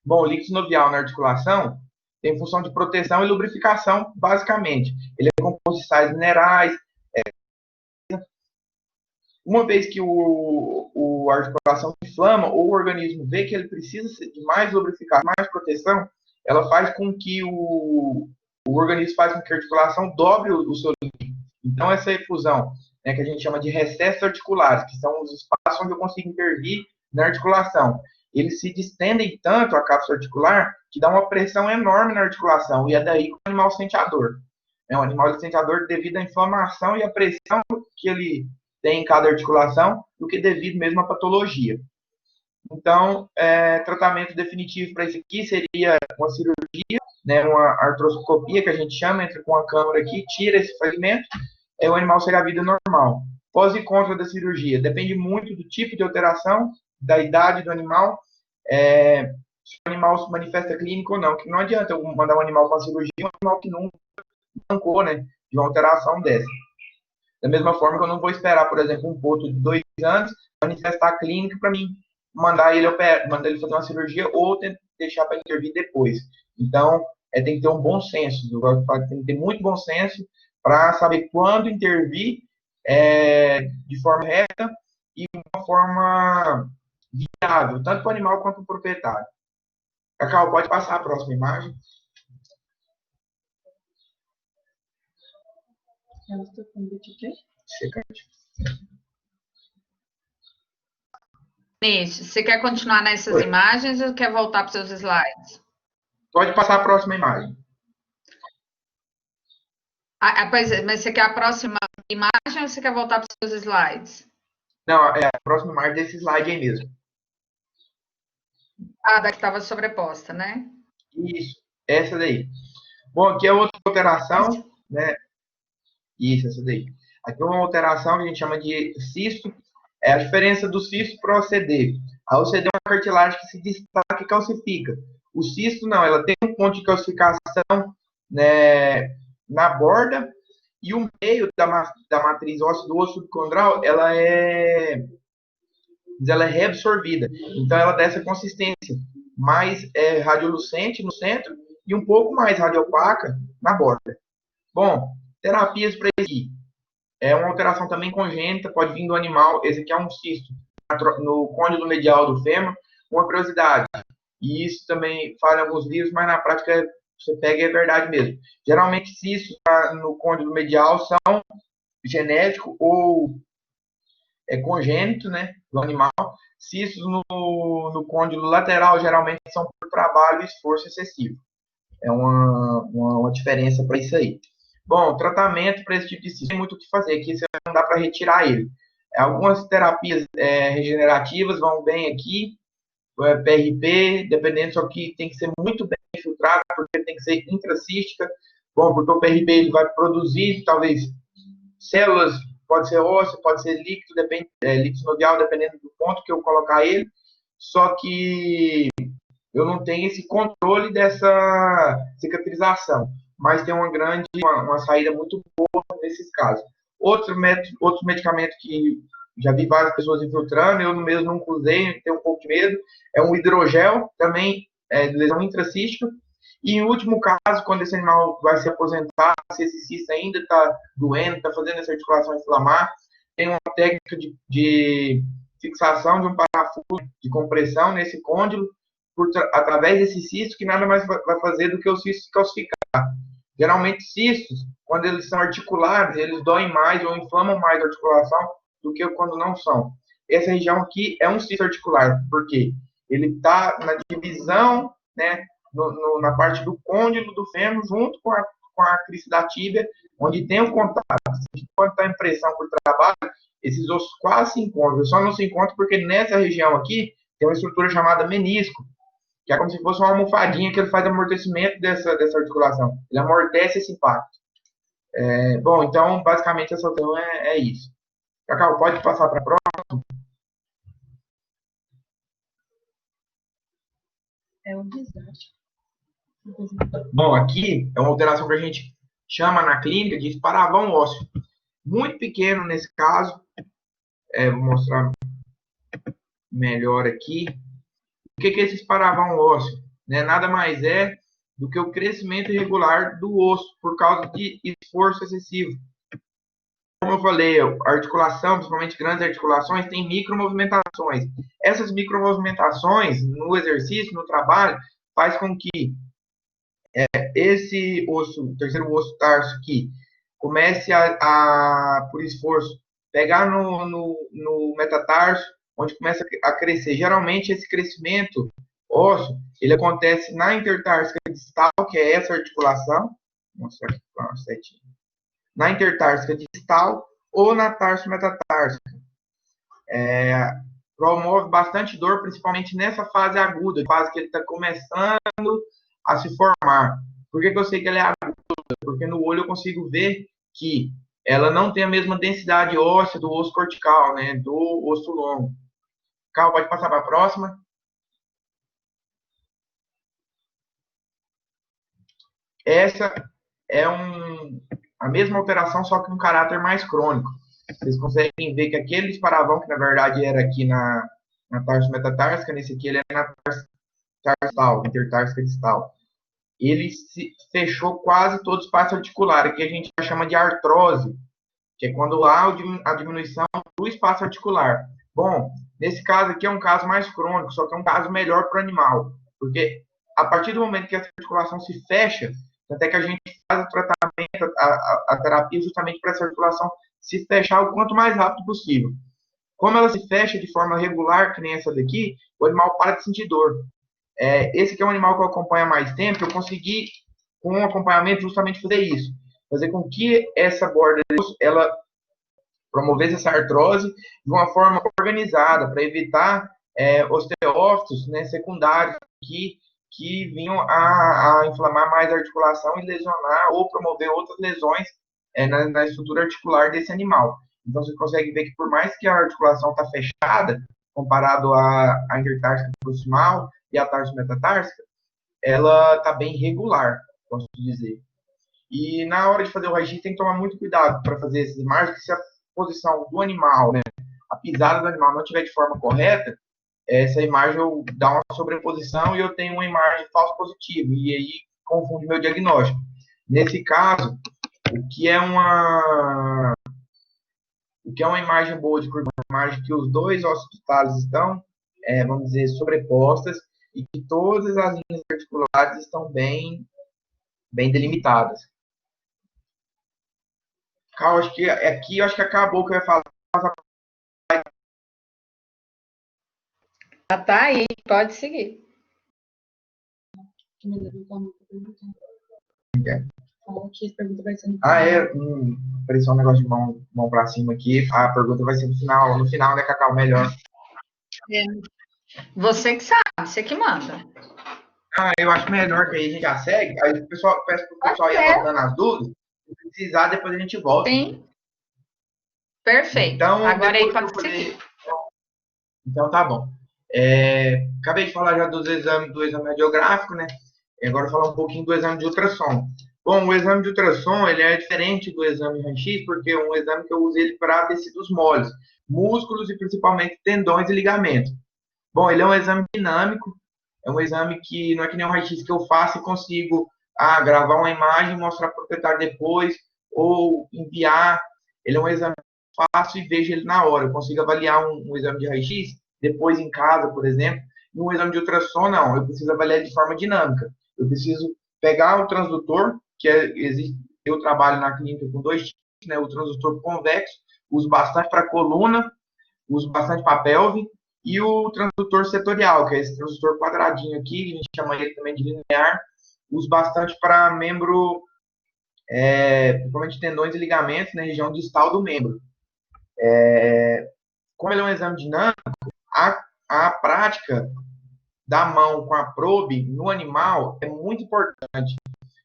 Bom, o líquido sinovial na articulação tem função de proteção e lubrificação, basicamente. Ele é composto de sais minerais. Uma vez que a articulação se inflama, ou o organismo vê que ele precisa de mais lubrificação, mais proteção, ela faz com que o organismo faz com que a articulação dobre o seu limite. Então, essa efusão, né, que a gente chama de recessos articulares, que são os espaços onde eu consigo intervir na articulação, eles se distendem tanto, a cápsula articular, que dá uma pressão enorme na articulação, e é daí que o animal sente a dor. O animal sente a dor devido à inflamação e à pressão que ele tem em cada articulação, do que devido mesmo à patologia. Então, tratamento definitivo para isso aqui seria uma cirurgia, né, uma artroscopia, que a gente chama, entra com a câmera aqui, tira esse fragmento, o animal segue a vida normal. Pós e contra da cirurgia, depende muito do tipo de alteração, da idade do animal, se o animal se manifesta clínico ou não, que não adianta eu mandar um animal para a cirurgia, um animal que nunca mancou, né, de uma alteração dessa. Da mesma forma que eu não vou esperar, por exemplo, um potro de 2 anos manifestar clínica para mim mandar ele fazer uma cirurgia ou deixar para intervir depois. Então, tem que ter um bom senso, tem que ter muito bom senso para saber quando intervir de forma reta e de uma forma viável, tanto para o animal quanto para o proprietário. Cacau, pode passar a próxima imagem. Nisso, você quer continuar nessas imagens ou quer voltar para os seus slides? Pode passar a próxima imagem. Mas você quer a próxima imagem ou você quer voltar para os seus slides? Não, a próxima imagem desse slide aí mesmo. Da que estava sobreposta, né? Isso, essa daí. Bom, aqui é outra alteração, né? Isso, essa daí. Aqui é uma alteração que a gente chama de cisto. É a diferença do cisto para o OCD. A OCD é uma cartilagem que se destaca e calcifica. O cisto não, ela tem um ponto de calcificação, né, na borda, e o meio da matriz óssea do osso subcondral, ela é reabsorvida. Então, ela dá essa consistência mais radiolucente no centro e um pouco mais radiopaca na borda. Bom, terapias para isso aqui. É uma alteração também congênita, pode vir do animal. Esse aqui é um cisto no côndilo medial do fêmur. Uma curiosidade, e isso também fala em alguns livros, mas na prática você pega e é verdade mesmo. Geralmente, cistos no côndilo medial são genético ou congênito, né, do animal. Cistos no côndilo lateral geralmente são por trabalho e esforço excessivo. É uma diferença para isso aí. Bom, tratamento para esse tipo de cisto tem muito o que fazer. Aqui você não dá para retirar ele. Algumas terapias regenerativas vão bem aqui. PRP, dependendo, só que tem que ser muito bem filtrado, porque tem que ser intracística. Bom, porque o PRP ele vai produzir, talvez, células, pode ser ósseo, pode ser líquido, líquido sinovial, dependendo do ponto que eu colocar ele. Só que eu não tenho esse controle dessa cicatrização, mas tem uma saída muito boa nesses casos. Outros medicamentos que já vi várias pessoas infiltrando, eu mesmo nunca usei, tenho um pouco de medo, é um hidrogel, também de lesão intracística. E em último caso, quando esse animal vai se aposentar, se esse cisto ainda está doendo, está fazendo essa articulação inflamar, tem uma técnica de fixação de um parafuso de compressão nesse côndilo, através desse cisto, que nada mais vai fazer do que o cisto se calcificar. Geralmente, cistos, quando eles são articulares, eles doem mais ou inflamam mais a articulação do que quando não são. Essa região aqui é um cisto articular, porque ele está na divisão, né, na parte do côndilo do fêmur, junto com a crista da tíbia, onde tem um contato. Quando está em pressão por trabalho, esses ossos quase se encontram. Só não se encontram porque nessa região aqui tem uma estrutura chamada menisco, que é como se fosse uma almofadinha que ele faz amortecimento dessa articulação. Ele amortece esse impacto. Bom, então, basicamente, essa alteração é isso. Cacau, pode passar para a próxima? É um desastre. Bom, aqui é uma alteração que a gente chama na clínica de esparavão ósseo. Muito pequeno nesse caso. Vou mostrar melhor aqui. O que é esse esparavão ósseo? Nada mais é do que o crescimento irregular do osso, por causa de esforço excessivo. Como eu falei, a articulação, principalmente grandes articulações, tem micromovimentações. Essas micromovimentações, no exercício, no trabalho, faz com que esse osso, o terceiro osso tarso aqui, comece por esforço, pegar no metatarso, onde começa a crescer. Geralmente, esse crescimento ósseo, ele acontece na intertársica distal, que é essa articulação. Vou mostrar aqui com uma setinha. Na intertársica distal ou na tarso-metatársica. Promove bastante dor, principalmente nessa fase aguda, fase que ele está começando a se formar. Por que eu sei que ela é aguda? Porque no olho eu consigo ver que ela não tem a mesma densidade óssea do osso cortical, né, do osso longo. Carl, pode passar para a próxima. Essa é a mesma alteração, só que um caráter mais crônico. Vocês conseguem ver que aquele disparavão, que na verdade era aqui na tarso metatársica, nesse aqui ele é na tarsal, intertársica distal. Ele se fechou quase todo o espaço articular, que a gente chama de artrose, que é quando há a diminuição do espaço articular. Bom, nesse caso aqui é um caso mais crônico, só que é um caso melhor para o animal, porque a partir do momento que essa articulação se fecha, até que a gente faz o tratamento, a terapia justamente para essa articulação se fechar o quanto mais rápido possível. Como ela se fecha de forma regular, que nem essa daqui, o animal para de sentir dor. Esse aqui é um animal que eu acompanho há mais tempo, eu consegui, com o acompanhamento, justamente fazer isso. Fazer com que essa borda, ela promovesse essa artrose de uma forma organizada, para evitar osteófitos, né, secundários que vinham a inflamar mais a articulação e lesionar ou promover outras lesões na estrutura articular desse animal. Então, você consegue ver que, por mais que a articulação está fechada, comparado à intertársica proximal e à tarso-metatársica, ela está bem regular, posso dizer. E na hora de fazer o raio-x, tem que tomar muito cuidado para fazer essas imagens, que se a posição do animal, né, a pisada do animal não estiver de forma correta, essa imagem eu dá uma sobreposição e eu tenho uma imagem falso positiva, e aí confunde meu diagnóstico. Nesse caso, o que é uma imagem boa de curva, uma imagem que os dois ossos distais estão, vamos dizer, sobrepostas e que todas as linhas articulares estão bem delimitadas. Carl, acho que aqui eu acho que acabou o que eu ia falar. Já tá aí, pode seguir. Fala que a pergunta vai ser no final. Apareceu um negócio de mão para cima aqui. A pergunta vai ser no final, né, Cacau? Melhor. Você que sabe, você que manda. Eu acho melhor que aí a gente já segue. Aí o pessoal, peço para o pessoal ir anotando as dúvidas. Se precisar, depois a gente volta. Sim. Perfeito. Então, agora aí pode seguir. Então, tá bom. Acabei de falar já do exame radiográfico, né? E agora falar um pouquinho do exame de ultrassom. Bom, o exame de ultrassom, ele é diferente do exame raio-x, porque é um exame que eu uso ele para tecidos moles, músculos e principalmente tendões e ligamentos. Bom, ele é um exame dinâmico, é um exame que não é que nem um raio-x que eu faço e consigo gravar uma imagem, mostrar para o proprietário depois, ou enviar. Ele é um exame que eu faço e vejo ele na hora. Eu consigo avaliar um exame de raio-x depois em casa, por exemplo. E um exame de ultrassom, não. Eu preciso avaliar de forma dinâmica. Eu preciso pegar o transdutor, eu trabalho na clínica com 2 tipos, né? O transdutor convexo, uso bastante para coluna, uso bastante para pelve, e o transdutor setorial, que é esse transdutor quadradinho aqui, a gente chama ele também de linear, uso bastante para membro, principalmente tendões e ligamentos, na região distal do membro. Como ele é um exame dinâmico, a prática da mão com a probe no animal é muito importante,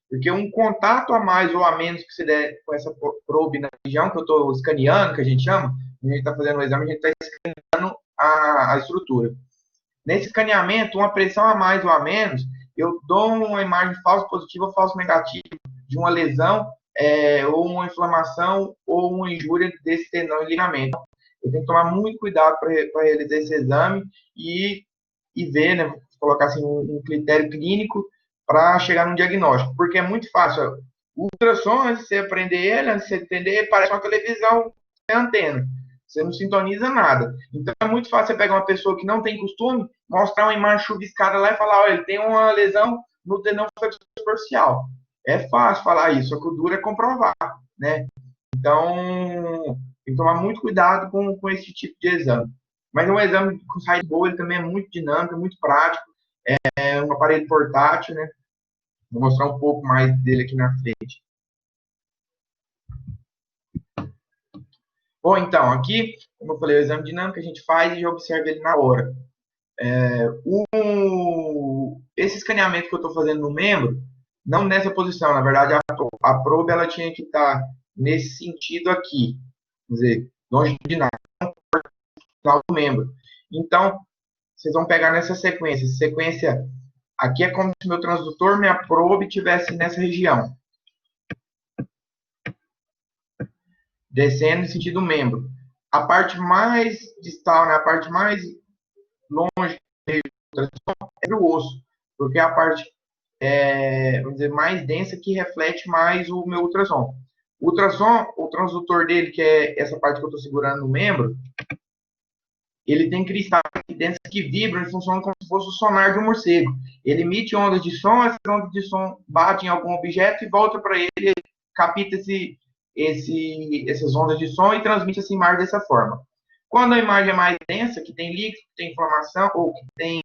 porque um contato a mais ou a menos que você der com essa probe na região que eu estou escaneando, que a gente chama, a gente está fazendo o exame, a gente está escaneando a estrutura. Nesse escaneamento, uma pressão a mais ou a menos, eu dou uma imagem falso positiva ou falso negativo de uma lesão, ou uma inflamação, ou uma injúria desse tendão e ligamento. Eu tenho que tomar muito cuidado para realizar esse exame e ver, né, colocar assim, um critério clínico para chegar num diagnóstico, porque é muito fácil. O ultrassom, antes de você aprender ele, antes de você entender, ele parece uma televisão sem antena. Você não sintoniza nada. Então é muito fácil você pegar uma pessoa que não tem costume, mostrar uma imagem chuviscada lá e falar, olha, ele tem uma lesão no tendão flexor superficial. É fácil falar isso, só que o duro é comprovar, né? Então, tem que tomar muito cuidado com esse tipo de exame. Mas um exame com saída boa, ele também é muito dinâmico, é muito prático. É um aparelho portátil, né? Vou mostrar um pouco mais dele aqui na frente. Bom, então, aqui, como eu falei, o exame dinâmico a gente faz e já observa ele na hora. Esse escaneamento que eu estou fazendo no membro, não nessa posição, na verdade, a probe ela tinha que estar nesse sentido aqui, quer dizer, longitudinal do membro. Então, vocês vão pegar nessa sequência. Essa sequência aqui é como se meu transdutor, minha probe, estivesse nessa região. Descendo no sentido membro. A parte mais distal, né, a parte mais longe é o osso, porque é a parte, vamos dizer, mais densa que reflete mais o meu ultrassom. O ultrassom, o transdutor dele, que é essa parte que eu estou segurando no membro, ele tem cristais dentro que vibram e funcionam como se fosse o sonar de um morcego. Ele emite ondas de som, essas ondas de som batem em algum objeto e volta para ele, capta essas ondas de som e transmite essa imagem dessa forma. Quando a imagem é mais densa, que tem líquido, que tem inflamação, ou que tem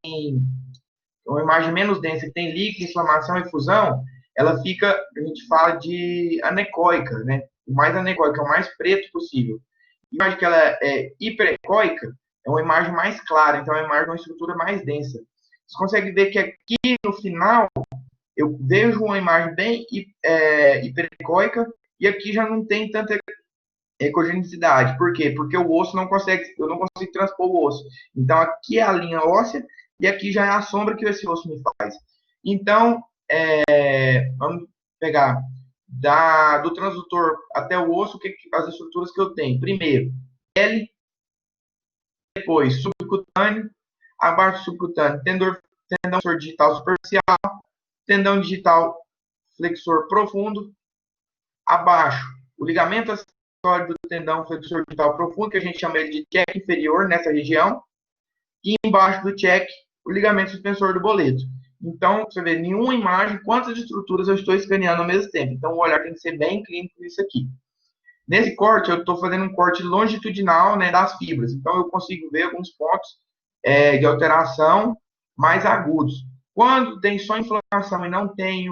uma imagem menos densa, que tem líquido, inflamação e fusão, ela fica, a gente fala de anecoica, né? O mais anecoica, é o mais preto possível. A imagem que ela é hiperecoica, é uma imagem mais clara, então é uma imagem de uma estrutura mais densa. Você consegue ver que aqui no final, eu vejo uma imagem bem hiperecoica, e aqui já não tem tanta ecogenicidade. Por quê? Porque o osso eu não consigo transpor o osso. Então, aqui é a linha óssea, e aqui já é a sombra que esse osso me faz. Então, vamos pegar do transdutor até o osso, as estruturas que eu tenho. Primeiro, L, depois subcutâneo, abaixo do subcutâneo, tendão flexor digital superficial, tendão digital flexor profundo, abaixo, o ligamento acessório do tendão flexor digital profundo, que a gente chama ele de check inferior, nessa região, e embaixo do check, o ligamento suspensor do boleto. Então, você vê, nenhuma imagem, quantas estruturas eu estou escaneando ao mesmo tempo. Então, o olhar tem que ser bem clínico nisso aqui. Nesse corte, eu estou fazendo um corte longitudinal, né, das fibras. Então, eu consigo ver alguns pontos de alteração mais agudos. Quando tem só inflamação e não tem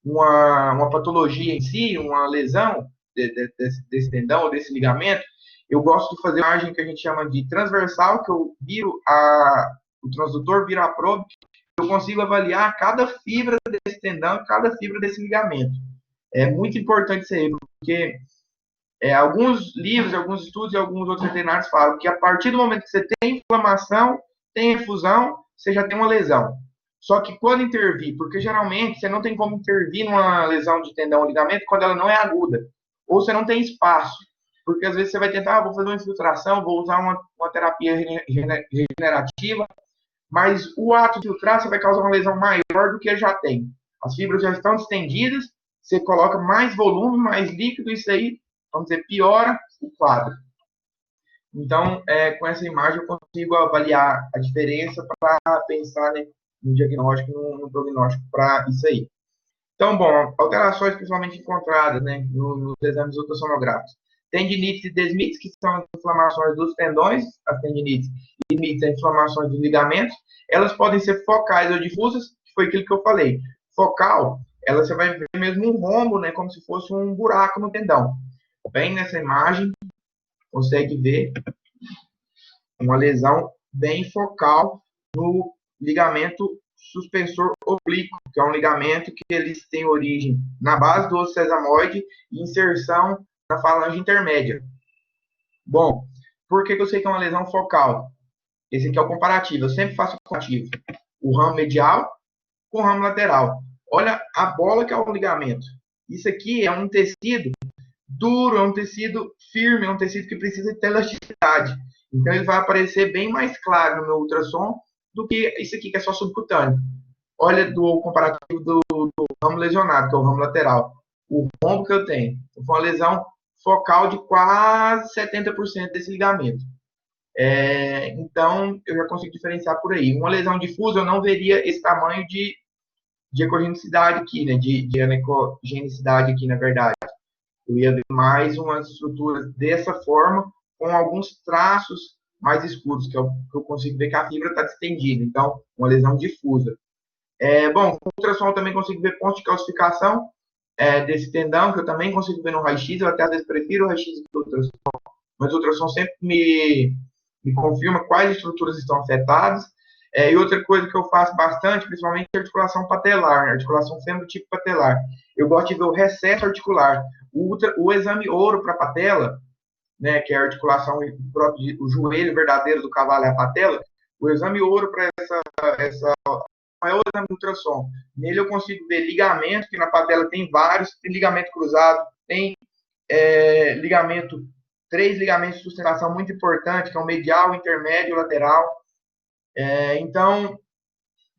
uma patologia em si, uma lesão desse tendão ou desse ligamento, eu gosto de fazer uma imagem que a gente chama de transversal, que eu viro o transdutor, vira a probe, eu consigo avaliar cada fibra desse tendão, cada fibra desse ligamento. É muito importante isso aí, porque alguns livros, alguns estudos e alguns outros veterinários falam que a partir do momento que você tem inflamação, tem efusão, você já tem uma lesão. Só que quando intervir, porque geralmente você não tem como intervir numa lesão de tendão ou ligamento quando ela não é aguda, ou você não tem espaço, porque às vezes você vai tentar, vou fazer uma infiltração, vou usar uma terapia regenerativa, mas o ato de filtrar você vai causar uma lesão maior do que já tem. As fibras já estão distendidas, você coloca mais volume, mais líquido, isso aí, vamos dizer, piora o quadro. Então, com essa imagem eu consigo avaliar a diferença para pensar, né, no diagnóstico, no prognóstico para isso aí. Então, bom, alterações principalmente encontradas, né, nos exames ultrassonográficos. Tendinites e desmites, que são as inflamações dos tendões, as tendinites e desmites, as inflamações dos ligamentos. Elas podem ser focais ou difusas, que foi aquilo que eu falei. Focal, você vai ver mesmo um rombo, né, como se fosse um buraco no tendão. Bem nessa imagem, consegue ver uma lesão bem focal no ligamento suspensor oblíquo, que é um ligamento que eles têm origem na base do osso sesamoide e inserção na falange intermédia. Bom, por que eu sei que é uma lesão focal? Esse aqui é o comparativo, eu sempre faço o comparativo. O ramo medial com o ramo lateral. Olha a bola que é o ligamento. Isso aqui é um tecido duro, é um tecido firme, é um tecido que precisa ter elasticidade. Então, ele vai aparecer bem mais claro no meu ultrassom do que isso aqui, que é só subcutâneo. olha do comparativo do ramo lesionado, que é o ramo lateral. O rombo que eu tenho foi uma lesão focal de quase 70% desse ligamento. Então, eu já consigo diferenciar por aí. Uma lesão difusa, eu não veria esse tamanho de ecogenicidade aqui, né? De anecogenicidade aqui, na verdade. Eu ia ver mais umas estruturas dessa forma, com alguns traços mais escuros, que eu consigo ver que a fibra está distendida. Então, uma lesão difusa. Bom, com ultrassom eu também consigo ver pontos de calcificação desse tendão, que eu também consigo ver no raio-x. Eu até às vezes prefiro o raio-x do ultrassom, mas o ultrassom sempre me confirma quais estruturas estão afetadas. E outra coisa que eu faço bastante, principalmente, é a articulação patelar, né? Articulação fêmur-tipo patelar. Eu gosto de ver o recesso articular. O exame ouro para patela, né, que é a articulação, o joelho verdadeiro do cavalo é a patela, o exame ouro para essa é o exame de ultrassom. Nele eu consigo ver ligamento, que na patela tem vários, tem ligamento cruzado, tem ligamento, 3 ligamentos de sustentação muito importantes, que é o medial, intermédio e lateral. Então,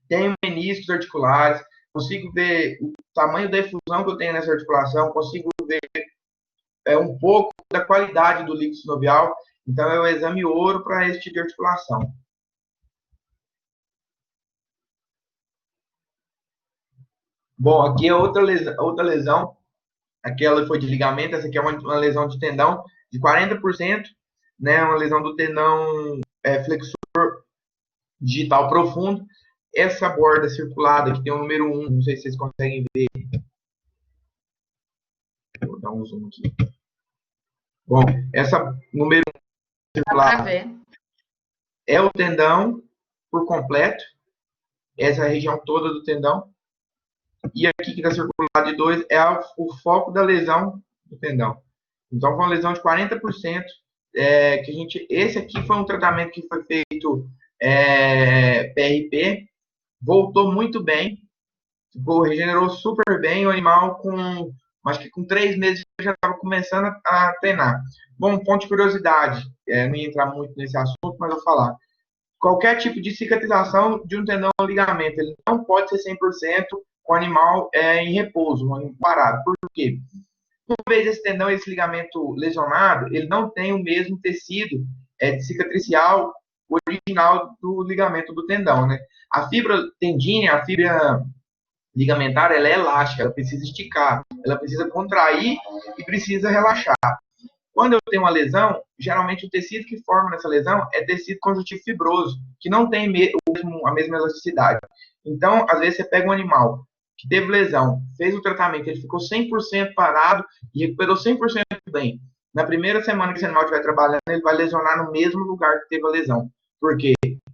tem meniscos articulares, consigo ver o tamanho da efusão que eu tenho nessa articulação, consigo ver um pouco da qualidade do líquido sinovial. Então, é o exame ouro para esse tipo de articulação. Bom, aqui é outra lesão. Aquela foi de ligamento, essa aqui é uma lesão de tendão de 40%, né? Uma lesão do tendão flexor digital profundo. Essa borda circulada, que tem o número 1, não sei se vocês conseguem ver. Vou dar um zoom aqui. Bom, essa número 1 circulada é o tendão por completo, essa é a região toda do tendão. E aqui que está circulado de 2 é o foco da lesão do tendão. Então, foi uma lesão de 40%. Esse aqui foi um tratamento que foi feito PRP, voltou muito bem, regenerou super bem. O animal, acho que com 3 meses, já estava começando a treinar. Bom, ponto de curiosidade, não ia entrar muito nesse assunto, mas vou falar. Qualquer tipo de cicatrização de um tendão ou ligamento, ele não pode ser 100% com o animal em repouso, um animal parado. Por quê? Uma vez esse tendão, esse ligamento lesionado, ele não tem o mesmo tecido cicatricial original do ligamento do tendão, né? A fibra tendínea, a fibra ligamentar, ela é elástica, ela precisa esticar, ela precisa contrair e precisa relaxar. Quando eu tenho uma lesão, geralmente o tecido que forma nessa lesão é tecido conjuntivo fibroso, que não tem a mesma elasticidade. Então, às vezes você pega um animal que teve lesão, fez o tratamento, ele ficou 100% parado e recuperou 100% bem. Na primeira semana que esse animal estiver trabalhando, ele vai lesionar no mesmo lugar que teve a lesão. Por quê?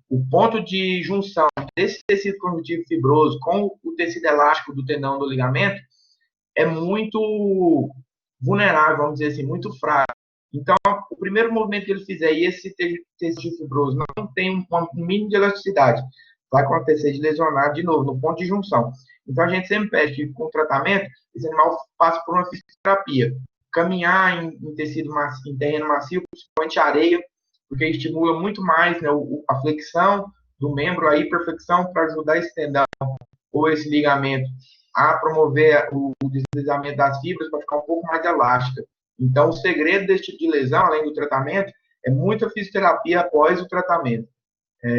O ponto de junção desse tecido conjuntivo fibroso com o tecido elástico do tendão do ligamento é muito vulnerável, vamos dizer assim, muito frágil. Então, o primeiro movimento que ele fizer e esse tecido fibroso não tem um mínimo de elasticidade, vai acontecer de lesionar de novo, no ponto de junção. Então, a gente sempre pede que, com o tratamento, esse animal passe por uma fisioterapia. Caminhar em tecido macio, em terreno macio, principalmente areia, porque estimula muito mais, né, a flexão do membro, a hiperflexão, para ajudar esse tendão ou esse ligamento a promover o deslizamento das fibras para ficar um pouco mais elástica. Então, o segredo desse tipo de lesão, além do tratamento, é muita fisioterapia após o tratamento.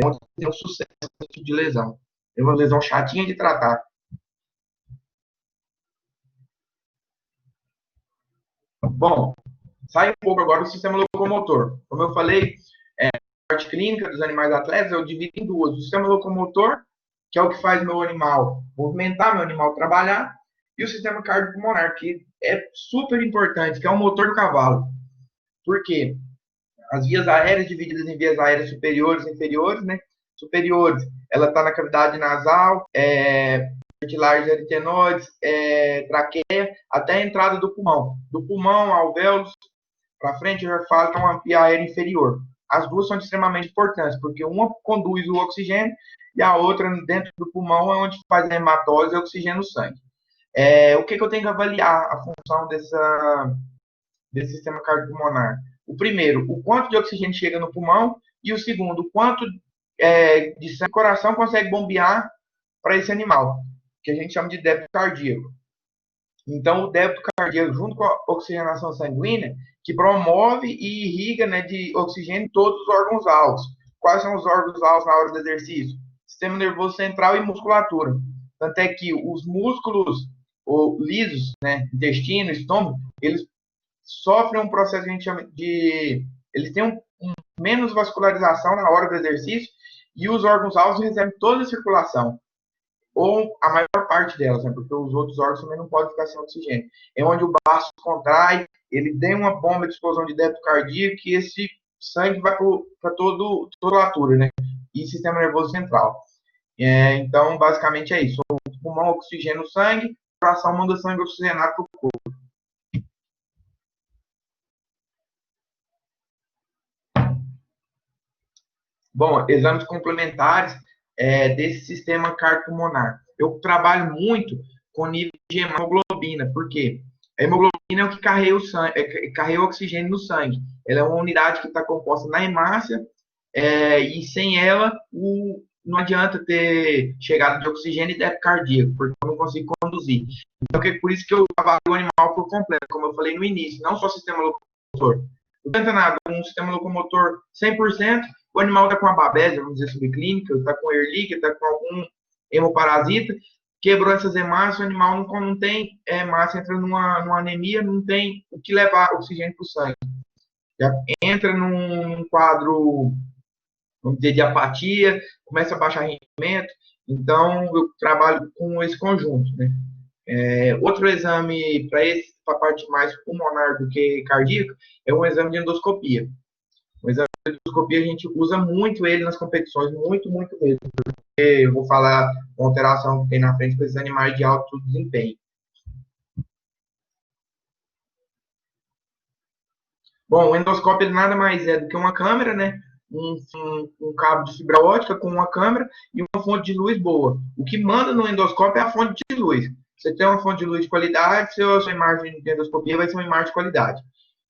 Onde tem um sucesso nesse tipo de lesão. É uma lesão chatinha de tratar. Bom, sai um pouco agora do sistema locomotor. Como eu falei, a parte clínica dos animais atletas eu divido em duas. O sistema locomotor, que é o que faz meu animal movimentar, meu animal trabalhar, e o sistema cardiopulmonar, que é super importante, que é o motor do cavalo. Por quê? As vias aéreas divididas em vias aéreas superiores e inferiores, né? Superiores, ela está na cavidade nasal, cartilagens aritenoides, traqueia, até a entrada do pulmão. Do pulmão, alvéolos, para frente, eu já falo que é uma via aérea inferior. As duas são extremamente importantes, porque uma conduz o oxigênio e a outra, dentro do pulmão, é onde faz a hematose e oxigênio no sangue. O que eu tenho que avaliar a função desse sistema cardiopulmonar? O primeiro, o quanto de oxigênio chega no pulmão, e o segundo, o quanto de sangue o coração consegue bombear para esse animal, que a gente chama de débito cardíaco. Então, o débito cardíaco, junto com a oxigenação sanguínea, que promove e irriga, né, de oxigênio todos os órgãos-alvos. Quais são os órgãos-alvos na hora do exercício? Sistema nervoso central e musculatura. Tanto é que os músculos lisos, né, intestino, estômago, eles sofrem um processo que a gente chama de... Eles têm menos vascularização na hora do exercício e os órgãos-alvos recebem toda a circulação, ou a maior parte delas, né, porque os outros órgãos também não podem ficar sem oxigênio. É onde o baço contrai, ele tem uma bomba de explosão de débito cardíaco e esse sangue vai para toda a altura, né, e sistema nervoso central. Então, basicamente é isso. O pulmão oxigena o sangue, o coração manda sangue oxigenado para o corpo. Bom, exames complementares desse sistema cardiopulmonar. Eu trabalho muito com nível de hemoglobina, porque a hemoglobina é o que carrega o sangue, carrega o oxigênio no sangue. Ela é uma unidade que está composta na hemácia, e sem ela, não adianta ter chegada de oxigênio e débito cardíaco, porque eu não consigo conduzir. Então, por isso que eu avalio o animal por completo, como eu falei no início, não só o sistema locomotor. Não adianta nada, um sistema locomotor 100%, o animal está com a babésia, vamos dizer, subclínica, está com Ehrlich, está com algum hemoparasita, quebrou essas hemácias, o animal não tem hemácia, entra numa anemia, não tem o que levar oxigênio para o sangue. Já entra num quadro, vamos dizer, de apatia, começa a baixar rendimento. Então, eu trabalho com esse conjunto, né? Outro exame para a parte mais pulmonar do que cardíaca é um exame de endoscopia. O exame de endoscopia a gente usa muito ele nas competições, muito mesmo. Porque eu vou falar uma alteração que tem na frente para esses animais de alto desempenho. Bom, o endoscópio nada mais é do que uma câmera, né? Um cabo de fibra ótica com uma câmera e uma fonte de luz boa. O que manda no endoscópio é a fonte de luz. Você tem uma fonte de luz de qualidade, sua imagem de endoscopia vai ser uma imagem de qualidade.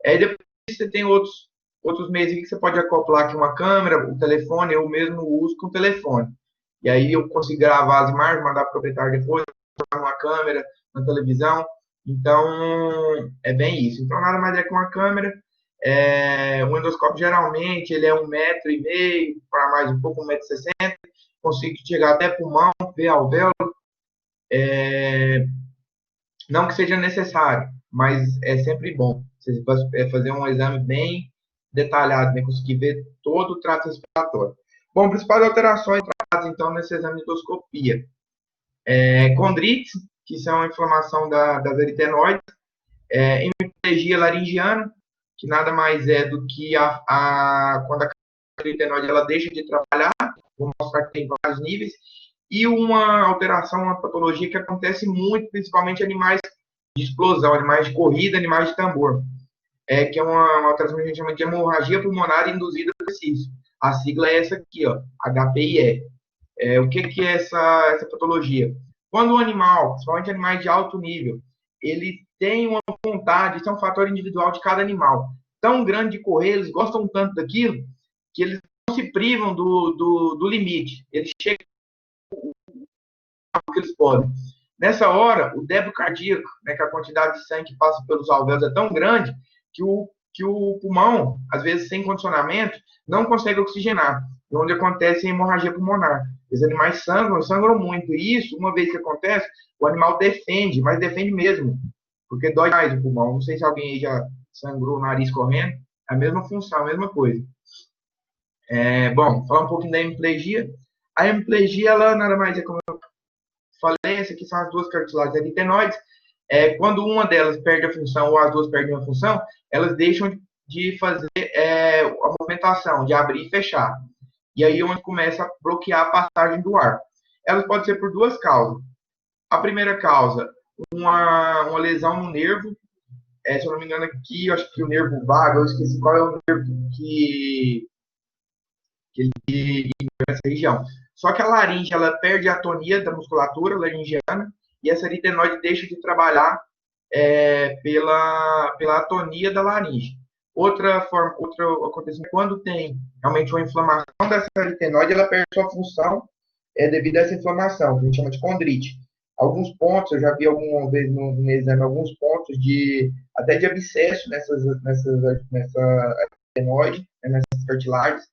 Depois você tem outros meios que você pode acoplar aqui uma câmera, o telefone, eu mesmo uso com o telefone. E aí eu consigo gravar as imagens, mandar para o proprietário depois, uma câmera, na televisão. Então, é bem isso. Então, nada mais é que uma câmera. O endoscópio, geralmente, ele é 1,5 m, para mais um pouco, 1,60 m. Consigo chegar até pulmão, ver alvéolo. Não que seja necessário, mas é sempre bom. Você fazer um exame bem detalhado, né? Conseguir ver todo o trato respiratório. Bom, principais alterações tratadas, então, nesse exame de endoscopia. Condrites, que são a inflamação das aritenoides. Hemiplegia laringiana, que nada mais é do que quando a aritenoide ela deixa de trabalhar, vou mostrar que tem vários níveis, e uma alteração, uma patologia que acontece muito, principalmente em animais de explosão, animais de corrida, animais de tambor, que é uma alteração que a gente chama de hemorragia pulmonar induzida por exercício. A sigla é essa aqui, ó, HPIE. O que é essa patologia? Quando o animal, principalmente animais de alto nível, ele tem uma vontade, isso é um fator individual de cada animal, tão grande de correr, eles gostam tanto daquilo, que eles não se privam do limite. Eles chegam o que eles podem. Nessa hora, o débito cardíaco, né, que a quantidade de sangue que passa pelos alvéolos é tão grande que o pulmão, às vezes sem condicionamento, não consegue oxigenar, onde acontece a hemorragia pulmonar. Os animais sangram muito, e isso, uma vez que acontece, o animal defende, mas defende mesmo, porque dói mais o pulmão. Não sei se alguém aí já sangrou o nariz correndo, é a mesma função, a mesma coisa. Bom, falar um pouquinho da hemiplegia. A hemiplegia, ela nada mais é, como eu falei, essas aqui são as duas cartilagens aritenoides. Quando uma delas perde a função, ou as duas perdem a função, elas deixam de fazer a movimentação, de abrir e fechar. E aí é onde começa a bloquear a passagem do ar. Elas podem ser por duas causas. A primeira causa, uma lesão no nervo. Se eu não me engano aqui, eu acho que o nervo vago, eu esqueci qual é o nervo que ele nessa região. Só que a laringe, ela perde a atonia da musculatura laringiana e essa aritenoide deixa de trabalhar pela atonia da laringe. Outro acontecimento, quando tem realmente uma inflamação dessa aritenoide, ela perde sua função é devido a essa inflamação, que a gente chama de condrite. Alguns pontos, eu já vi alguma vez no exame, alguns pontos até de abscesso nessa adenoide, né, nessas cartilagens.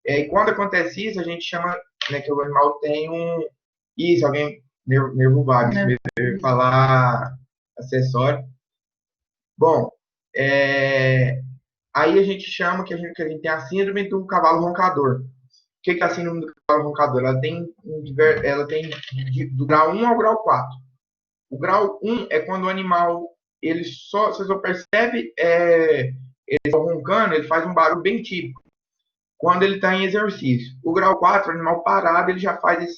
E quando acontece isso, a gente chama, né, que o animal tem isso, alguém, nervo vago, falar acessório. Bom, aí a gente chama que a gente tem a síndrome do cavalo roncador. O que é a síndrome do cavalo roncador? Ela tem do grau 1 ao grau 4. O grau 1 é quando o animal, você só percebe ele roncando, ele faz um barulho bem típico, quando ele está em exercício. O grau 4, o animal parado, ele já faz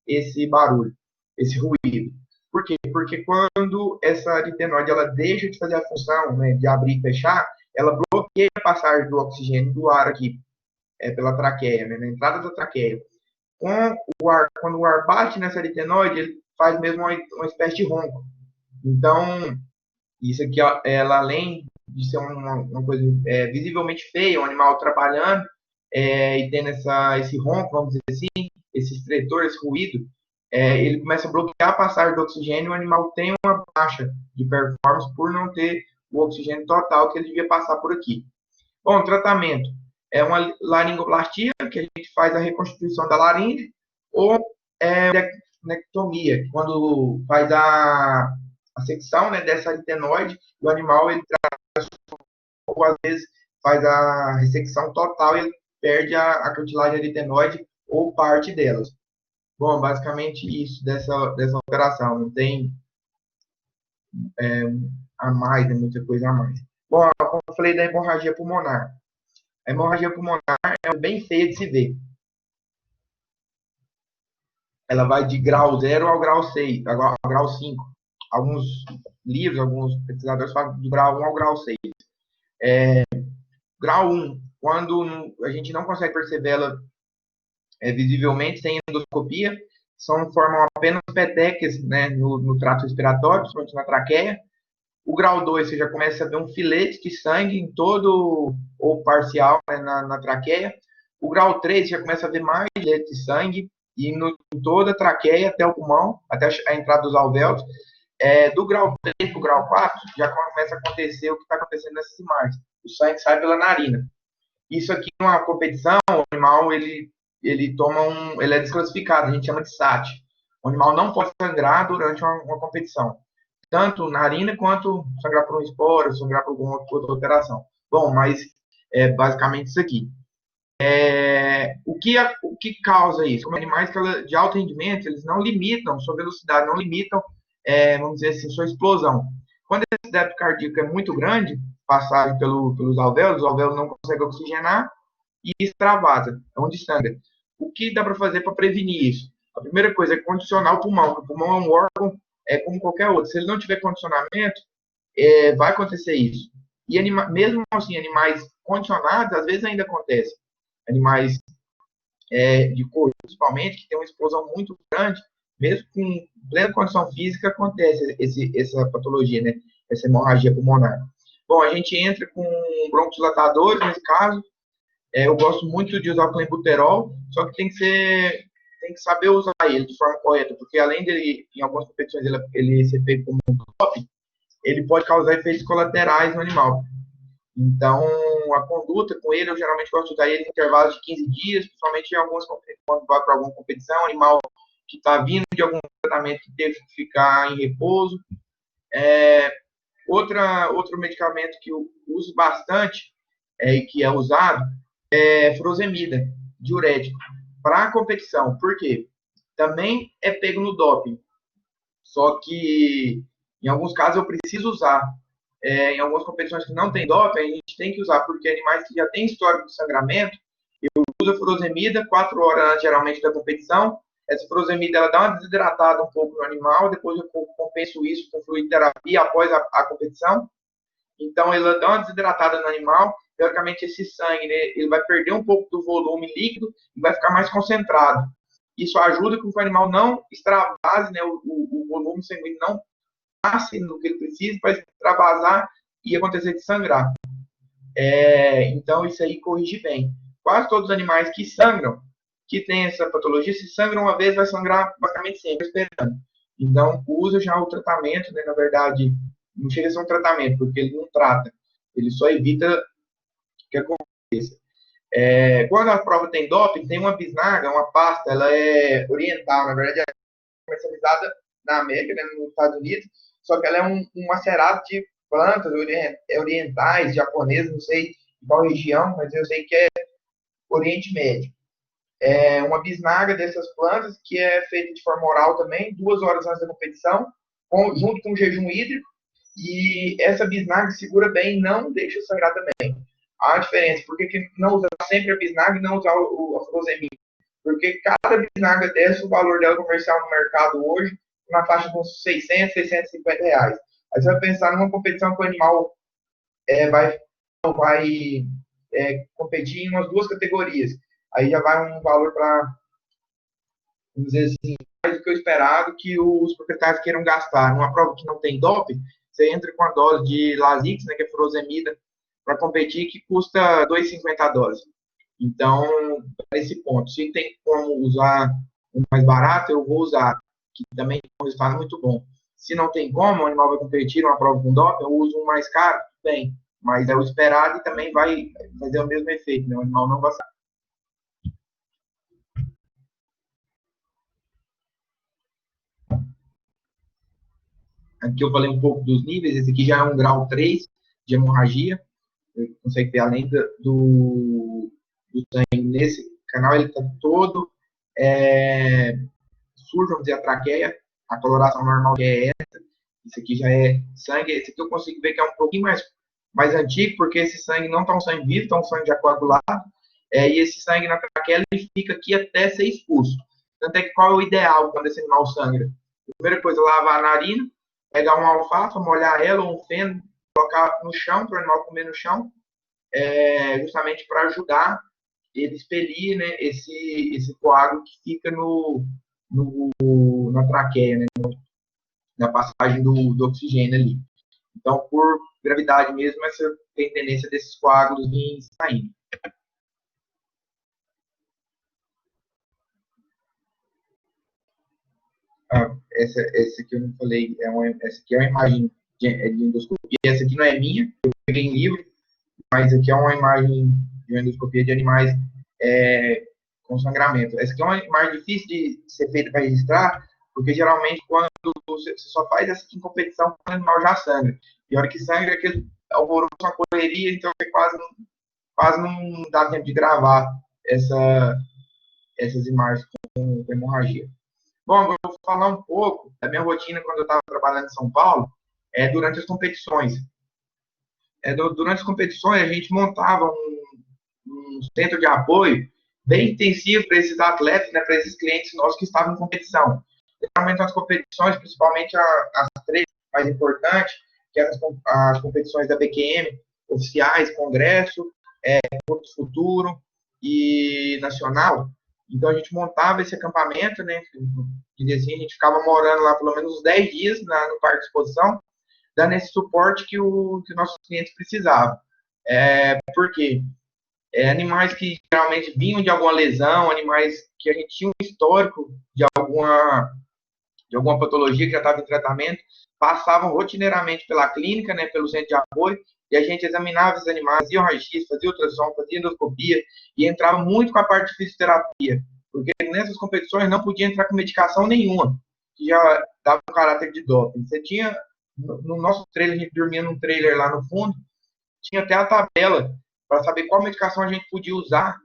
esse barulho, esse ruído. Por quê? Porque quando essa aritenoide ela deixa de fazer a função, né, de abrir e fechar, ela bloqueia a passagem do oxigênio do ar aqui, pela traqueia, né, na entrada da traqueia. Quando o ar bate nessa aritenoide, ele faz mesmo uma espécie de ronco. Então, isso aqui, ela além de ser uma coisa visivelmente feia, um animal trabalhando e tendo esse ronco, vamos dizer assim, esse estretor, esse ruído, ele começa a bloquear a passagem do oxigênio e o animal tem uma baixa de performance por não ter o oxigênio total que ele devia passar por aqui. Bom, o tratamento é uma laringoplastia, que a gente faz a reconstituição da laringe, ou nectomia, quando faz a secção, né, dessa aritenoide, o animal ele ou às vezes faz a ressecção total e ele perde a cartilagem aritenoide ou parte delas. Bom, basicamente isso dessa operação. Não tem a mais, né, muita coisa a mais. Bom, como eu falei da hemorragia pulmonar. A hemorragia pulmonar é bem feia de se ver. Ela vai de grau 0 ao grau 6, ao grau 5. Alguns livros, alguns pesquisadores falam do grau 1 ao grau 6. Grau 1, quando a gente não consegue perceber ela visivelmente, sem endoscopia, formam apenas petecas, né, no trato respiratório, principalmente na traqueia. O grau 2, você já começa a ver um filete de sangue em todo, ou parcial, né, na traqueia. O grau 3, você já começa a ver mais filete de sangue, e em toda a traqueia, até o pulmão, até a entrada dos alvéolos. Do grau 3 para o grau 4, já começa a acontecer o que está acontecendo nessas imagens. O sangue sai pela narina. Isso aqui, numa competição, o animal, ele é desclassificado, a gente chama de SAT. O animal não pode sangrar durante uma competição. Tanto narina quanto sangrar por um esporo, sangrar por alguma outra alteração. Bom, mas é basicamente isso aqui. O que causa isso? Como animais de alto rendimento, eles não limitam sua velocidade, não limitam, vamos dizer assim, sua explosão. Quando esse débito cardíaco é muito grande, passagem pelos alvéolos, o alvéolo não consegue oxigenar e extravasa, é onde sangra. O que dá para fazer para prevenir isso? A primeira coisa é condicionar o pulmão, porque o pulmão é um órgão como qualquer outro. Se ele não tiver condicionamento, vai acontecer isso. E mesmo assim, animais condicionados, às vezes ainda acontece. Animais de couro, principalmente, que tem uma explosão muito grande, mesmo com plena condição física, acontece essa patologia, né? Essa hemorragia pulmonar. Bom, a gente entra com broncodilatadores, nesse caso. Eu gosto muito de usar o clenbuterol, só que tem que saber usar ele de forma correta, porque além dele, em algumas competições, ele ser feito como um top, ele pode causar efeitos colaterais no animal. Então, a conduta com ele, eu geralmente gosto de usar ele em intervalos de 15 dias, principalmente em algumas competições, quando vai para alguma competição, animal que está vindo de algum tratamento que teve que ficar em repouso. Outro medicamento que eu uso bastante e que é usado é furosemida, diurético, para a competição. Por quê? Também é pego no doping. Só que, em alguns casos, eu preciso usar. Em algumas competições que não tem doping, a gente tem que usar, porque animais que já têm histórico de sangramento, eu uso a furosemida 4 horas antes, geralmente, da competição. Essa furosemida, ela dá uma desidratada um pouco no animal, depois eu compenso isso com fluidoterapia após a competição. Então, ela dá uma desidratada no animal, teoricamente, esse sangue, né, ele vai perder um pouco do volume líquido e vai ficar mais concentrado. Isso ajuda com que o animal não extravase, né, o volume sanguíneo não passe no que ele precisa para extravasar e acontecer de sangrar. Então, isso aí corrige bem. Quase todos os animais que sangram, que tem essa patologia, se sangra uma vez, vai sangrar basicamente sempre, esperando. Então, usa já o tratamento, né? Na verdade, não chega a ser um tratamento, porque ele não trata, ele só evita que aconteça. Quando a prova tem doping, tem uma bisnaga, uma pasta, ela é oriental, na verdade, é comercializada na América, né, nos Estados Unidos, só que ela é um macerado de plantas orientais, japonesas, não sei em qual região, mas eu sei que é Oriente Médio. É uma bisnaga dessas plantas, que é feita de forma oral também, 2 horas antes da competição, junto com o jejum hídrico, e essa bisnaga segura bem e não deixa sangrar também. Há a diferença, por que não usar sempre a bisnaga e não usar a furosemida? Porque cada bisnaga dessa, o valor dela comercial no mercado hoje, na faixa de uns 600, 650 reais. Aí você vai pensar numa competição que o animal vai competir em umas 2 categorias. Aí já vai um valor para, vamos dizer assim, mais do que o esperado que os proprietários queiram gastar. Numa prova que não tem doping, você entra com a dose de Lasix, né, que é furosemida, para competir, que custa 2,50 a dose. Então, nesse ponto, se tem como usar o mais barato, eu vou usar, que também tem um resultado muito bom. Se não tem como, o animal vai competir numa prova com doping, eu uso um mais caro, bem, mas é o esperado e também vai fazer o mesmo efeito, né? O animal não vai sair. Aqui eu falei um pouco dos níveis, esse aqui já é um grau 3 de hemorragia, você consegue ver além do sangue nesse canal, ele está todo sujo, vamos dizer, a traqueia, a coloração normal que é essa, isso aqui já é sangue, esse aqui eu consigo ver que é um pouquinho mais antigo, porque esse sangue não está um sangue vivo, está um sangue já coagulado, e esse sangue na traqueia ele fica aqui até ser expulso. Tanto é que qual é o ideal quando esse animal sangra? Primeira coisa, lavar a narina, pegar uma alfafa, molhar ela, ou um feno, colocar no chão, para o animal comer no chão, justamente para ajudar ele expelir, né, esse coágulo que fica na traqueia, né, na passagem do oxigênio ali. Então, por gravidade mesmo, essa tem tendência desses coágulos virem saindo. Essa aqui eu não falei, essa aqui é uma imagem de endoscopia, essa aqui não é minha, eu peguei em livro, mas aqui é uma imagem de endoscopia de animais com sangramento. Essa aqui é uma imagem difícil de ser feita para registrar, porque geralmente quando você só faz essa aqui em competição, o animal já sangra. E a hora que sangra, aquele alvoroço, uma correria, então você quase não dá tempo de gravar essas imagens com hemorragia. Bom, agora eu vou falar um pouco da minha rotina quando eu estava trabalhando em São Paulo, durante as competições. Durante as competições, a gente montava um centro de apoio bem intensivo para esses atletas, né, para esses clientes nossos que estavam em competição. Geralmente, nas competições, principalmente as 3 mais importantes, que eram as competições da BQM, oficiais, congresso, Porto Futuro e nacional. Então, a gente montava esse acampamento, né, e assim, a gente ficava morando lá pelo menos uns 10 dias no parque de exposição, dando esse suporte que nossos clientes precisavam. Por quê? Animais que geralmente vinham de alguma lesão, animais que a gente tinha um histórico de alguma patologia que já estava em tratamento, passavam rotineiramente pela clínica, né, pelo centro de apoio, e a gente examinava esses animais, fazia o raio-x, fazia ultrassom, fazia endoscopia, e entrava muito com a parte de fisioterapia, porque nessas competições não podia entrar com medicação nenhuma, que já dava um caráter de doping. Você tinha, no nosso trailer, a gente dormia num trailer lá no fundo, tinha até a tabela para saber qual medicação a gente podia usar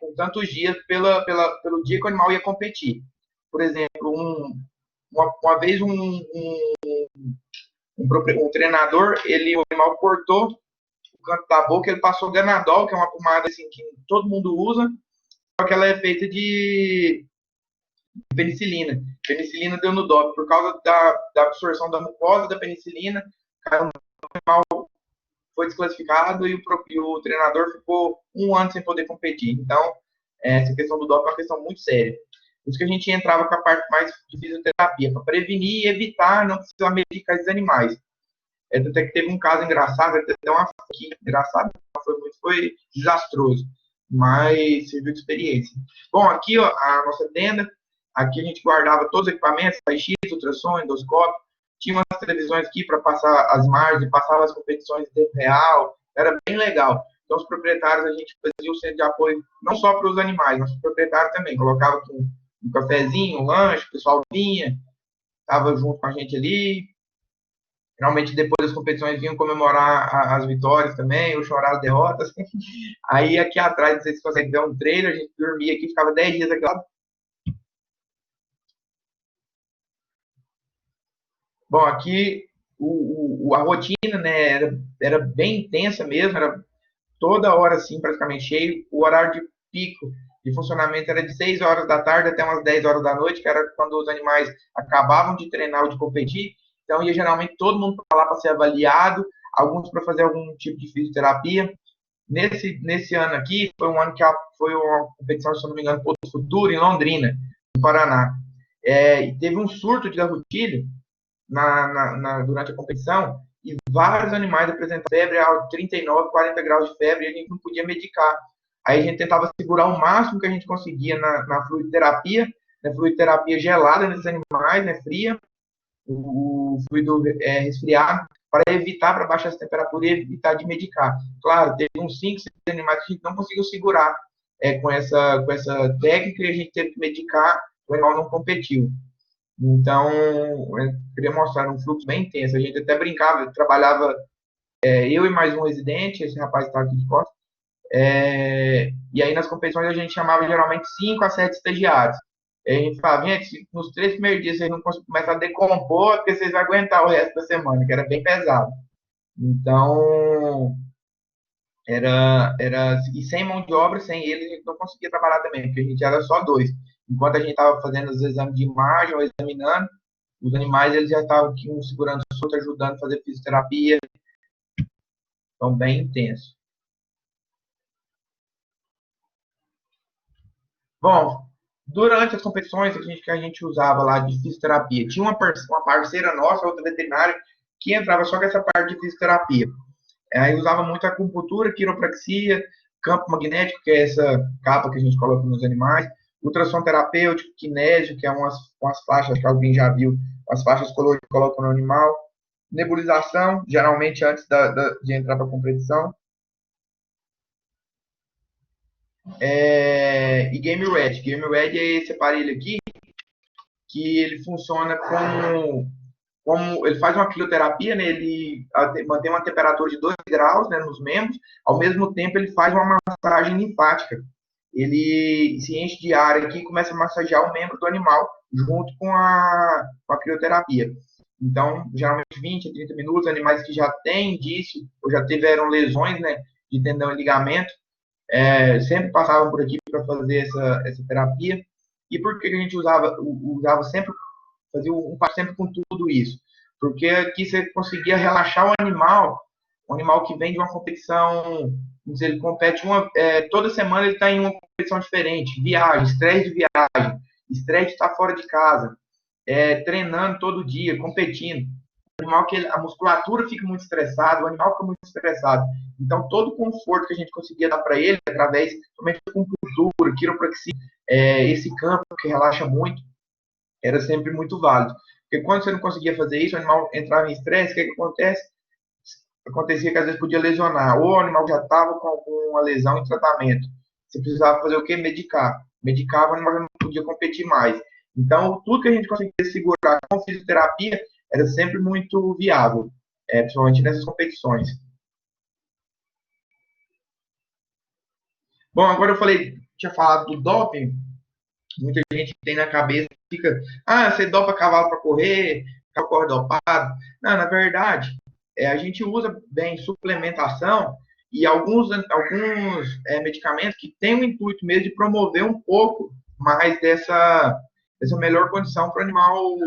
com tantos dias pelo dia que o animal ia competir. Por exemplo, uma vez um treinador, o animal cortou o canto da boca, ele passou Ganadol, que é uma pomada assim, que todo mundo usa, só que ela é feita de penicilina. Penicilina deu no doping, por causa da absorção da mucosa da penicilina, o animal foi desclassificado e o treinador ficou 1 ano sem poder competir. Então, essa questão do doping é uma questão muito séria. Por isso que a gente entrava com a parte mais de fisioterapia, para prevenir e evitar não precisar medicar esses animais. Até que teve um caso engraçado, até uma aqui engraçado, foi desastroso. mas serviu de experiência. Bom, aqui ó, a nossa tenda, aqui a gente guardava todos os equipamentos, raio-x, ultrassom, endoscópio, tinha umas televisões aqui para passar as margens, passava as competições em tempo real, era bem legal. Então, os proprietários, a gente fazia o centro de apoio não só para os animais, mas para os proprietários também. Colocava aqui um cafezinho, um lanche, o pessoal vinha, estava junto com a gente ali. Geralmente, depois das competições, vinham comemorar as vitórias também, ou chorar as derrotas. Aí, aqui atrás, não sei se consegue ver um trailer, a gente dormia aqui, ficava 10 dias aqui lá. Bom, aqui a rotina, né, era bem intensa mesmo, era toda hora, assim, praticamente cheio. O horário de pico de funcionamento era de 6 horas da tarde até umas 10 horas da noite, que era quando os animais acabavam de treinar ou de competir. Então, ia geralmente todo mundo para lá para ser avaliado, alguns para fazer algum tipo de fisioterapia. Nesse ano aqui, foi um ano que foi uma competição, se não me engano, Porto Futuro, em Londrina, no Paraná. E teve um surto de garrotilho durante a competição, e vários animais apresentavam febre a 39, 40 graus de febre, e a gente não podia medicar. Aí a gente tentava segurar o máximo que a gente conseguia na fluidoterapia, na fluidoterapia gelada nesses animais, né, fria, o fluido resfriado, para evitar para baixar essa temperatura e evitar de medicar. Claro, teve uns 5, 6 animais que a gente não conseguiu segurar com essa técnica, e a gente teve que medicar, o animal não competiu. Então, eu queria mostrar um fluxo bem intenso. A gente até brincava, trabalhava eu e mais um residente, esse rapaz está aqui de costas, e aí nas competições a gente chamava geralmente 5 a 7 estagiários. E a gente falava, gente, nos 3 primeiros dias vocês não começam a decompor, porque vocês vão aguentar o resto da semana, que era bem pesado. Então, e sem mão de obra, sem eles, a gente não conseguia trabalhar também, porque a gente era só 2. Enquanto a gente estava fazendo os exames de imagem ou examinando, os animais eles já estavam aqui, um segurando o outro, ajudando a fazer fisioterapia. Então, bem intenso. Bom, durante as competições que a gente usava lá de fisioterapia, tinha uma parceira nossa, outra veterinária, que entrava só com essa parte de fisioterapia. Aí usava muito acupuntura, quiropraxia, campo magnético, que é essa capa que a gente coloca nos animais, ultrassom terapêutico, kinésio, que é umas faixas que alguém já viu, as faixas coloridas que colocam no animal, nebulização, geralmente antes de entrar para a competição, e Game Red. Game Red é esse aparelho aqui, que ele funciona como ele faz uma crioterapia, né? Ele mantém uma temperatura de 2 graus, né, nos membros, ao mesmo tempo ele faz uma massagem linfática. Ele se enche de ar aqui e começa a massagear o membro do animal junto com a crioterapia. Então, geralmente 20 a 30 minutos, animais que já têm indício ou já tiveram lesões, né, de tendão e ligamento, sempre passavam por aqui para fazer essa terapia. E por que a gente usava sempre, fazia um passo sempre com tudo isso? Porque aqui você conseguia relaxar o animal que vem de uma competição, ele compete toda semana, ele está em uma competição diferente, viagem, estresse de viagem, estresse de estar fora de casa, treinando todo dia, competindo. O animal que a musculatura fica muito estressada, o animal fica muito estressado. Então, todo o conforto que a gente conseguia dar para ele, através somente de acupuntura, quiropraxia, esse campo que relaxa muito, era sempre muito válido. Porque quando você não conseguia fazer isso, o animal entrava em estresse, o que acontece? Acontecia que às vezes podia lesionar, ou o animal já estava com alguma lesão em tratamento. Você precisava fazer o quê? Medicar. Medicava, o animal já não podia competir mais. Então, tudo que a gente conseguia segurar com fisioterapia era sempre muito viável, principalmente nessas competições. Bom, agora tinha falado do doping. Muita gente tem na cabeça, fica, você dopa cavalo para correr, cavalo corre dopado. Não, na verdade, a gente usa bem suplementação e alguns medicamentos que têm o intuito mesmo de promover um pouco mais dessa melhor condição para o animal,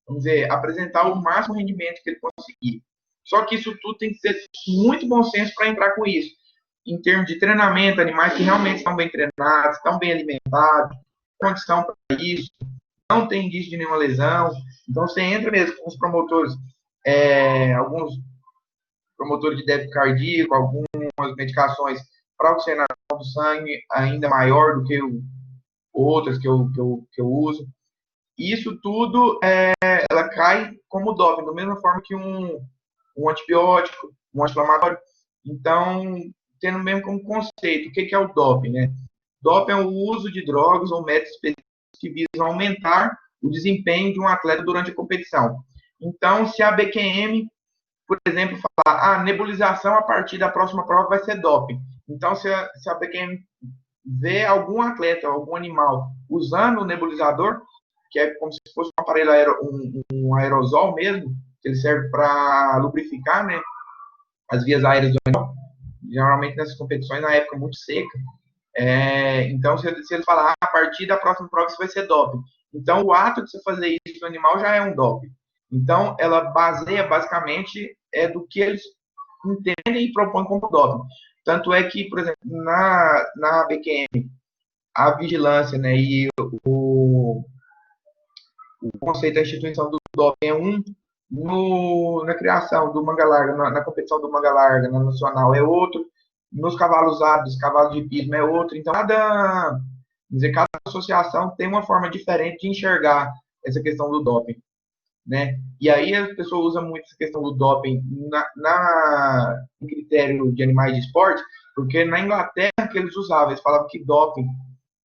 vamos dizer, apresentar o máximo rendimento que ele conseguir. Só que isso tudo tem que ser muito bom senso para entrar com isso. Em termos de treinamento, animais que realmente estão bem treinados, estão bem alimentados, condição para isso, não tem indício de nenhuma lesão. Então, você entra mesmo com os promotores, alguns promotores de débito cardíaco, algumas medicações para oxigenação do sangue ainda maior do que outras que eu uso. Isso tudo, ela cai como doping, da mesma forma que um antibiótico, um anti-inflamatório. Então, tendo mesmo como conceito, o que é o doping, né? Doping é o uso de drogas ou métodos específicos que visam aumentar o desempenho de um atleta durante a competição. Então, se a BQM, por exemplo, falar, nebulização a partir da próxima prova vai ser doping. Então, se a BQM vê algum atleta, algum animal usando o nebulizador, que é como se fosse um aparelho um aerosol mesmo, que ele serve para lubrificar, né, as vias aéreas do animal, geralmente nessas competições na época muito seca. Então, se ele falar, a partir da próxima prova isso vai ser doping. Então, o ato de você fazer isso no animal já é um doping. Então, ela baseia basicamente do que eles entendem e propõem como doping. Tanto é que, por exemplo, na BQM, a vigilância, né, e o conceito da instituição do doping é na criação do manga larga, na competição do manga larga, na nacional é outro, nos cavalos hábitos, cavalos de pismo é outro. Então, cada associação tem uma forma diferente de enxergar essa questão do doping, né? E aí a pessoa usa muito essa questão do doping no critério de animais de esporte, porque na Inglaterra que eles usavam, eles falavam que doping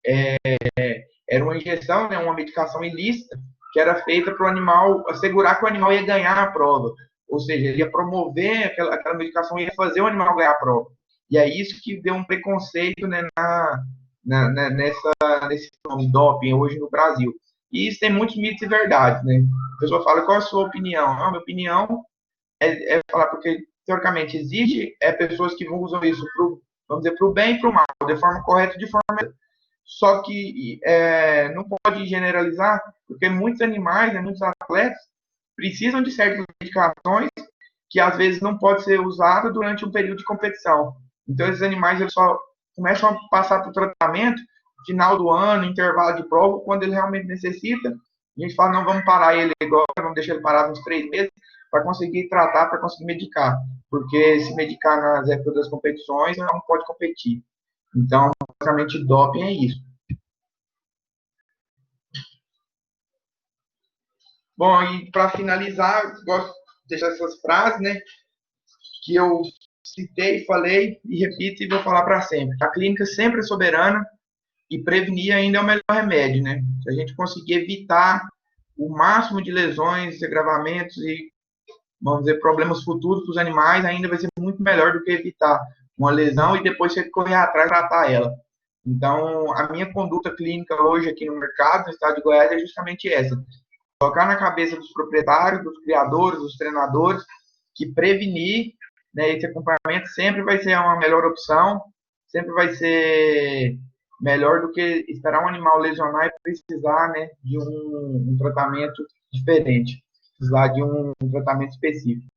era uma injeção, né, uma medicação ilícita que era feita para o animal assegurar que o animal ia ganhar a prova, ou seja, ele ia promover aquela medicação, ia fazer o animal ganhar a prova. E é isso que deu um preconceito, né, nesse nome doping hoje no Brasil. E isso tem muitos mitos e verdades, né? A pessoa fala, qual é a sua opinião? A minha opinião é falar, porque teoricamente existe pessoas que usam isso vamos dizer, para o bem e para o mal, de forma correta e de forma... Só que não pode generalizar, porque muitos animais, né, muitos atletas precisam de certas medicações que às vezes não pode ser usada durante um período de competição. Então, esses animais eles só começam a passar para o tratamento final do ano, intervalo de prova, quando ele realmente necessita. A gente fala, não vamos parar ele agora, vamos deixar ele parado uns 3 meses para conseguir tratar, para conseguir medicar. Porque se medicar nas épocas das competições, não pode competir. Então, basicamente, doping é isso. Bom, e para finalizar, eu gosto de deixar essas frases, né, que eu citei, falei e repito e vou falar para sempre. A clínica sempre é soberana e prevenir ainda é o melhor remédio, né? Se a gente conseguir evitar o máximo de lesões, agravamentos e, vamos dizer, problemas futuros para os animais, ainda vai ser muito melhor do que evitar uma lesão e depois você correr atrás e tratar ela. Então, a minha conduta clínica hoje aqui no mercado, no estado de Goiás, é justamente essa. Colocar na cabeça dos proprietários, dos criadores, dos treinadores, que prevenir, né, esse acompanhamento sempre vai ser uma melhor opção, sempre vai ser melhor do que esperar um animal lesionar e precisar, né, de um tratamento diferente, precisar de um tratamento específico.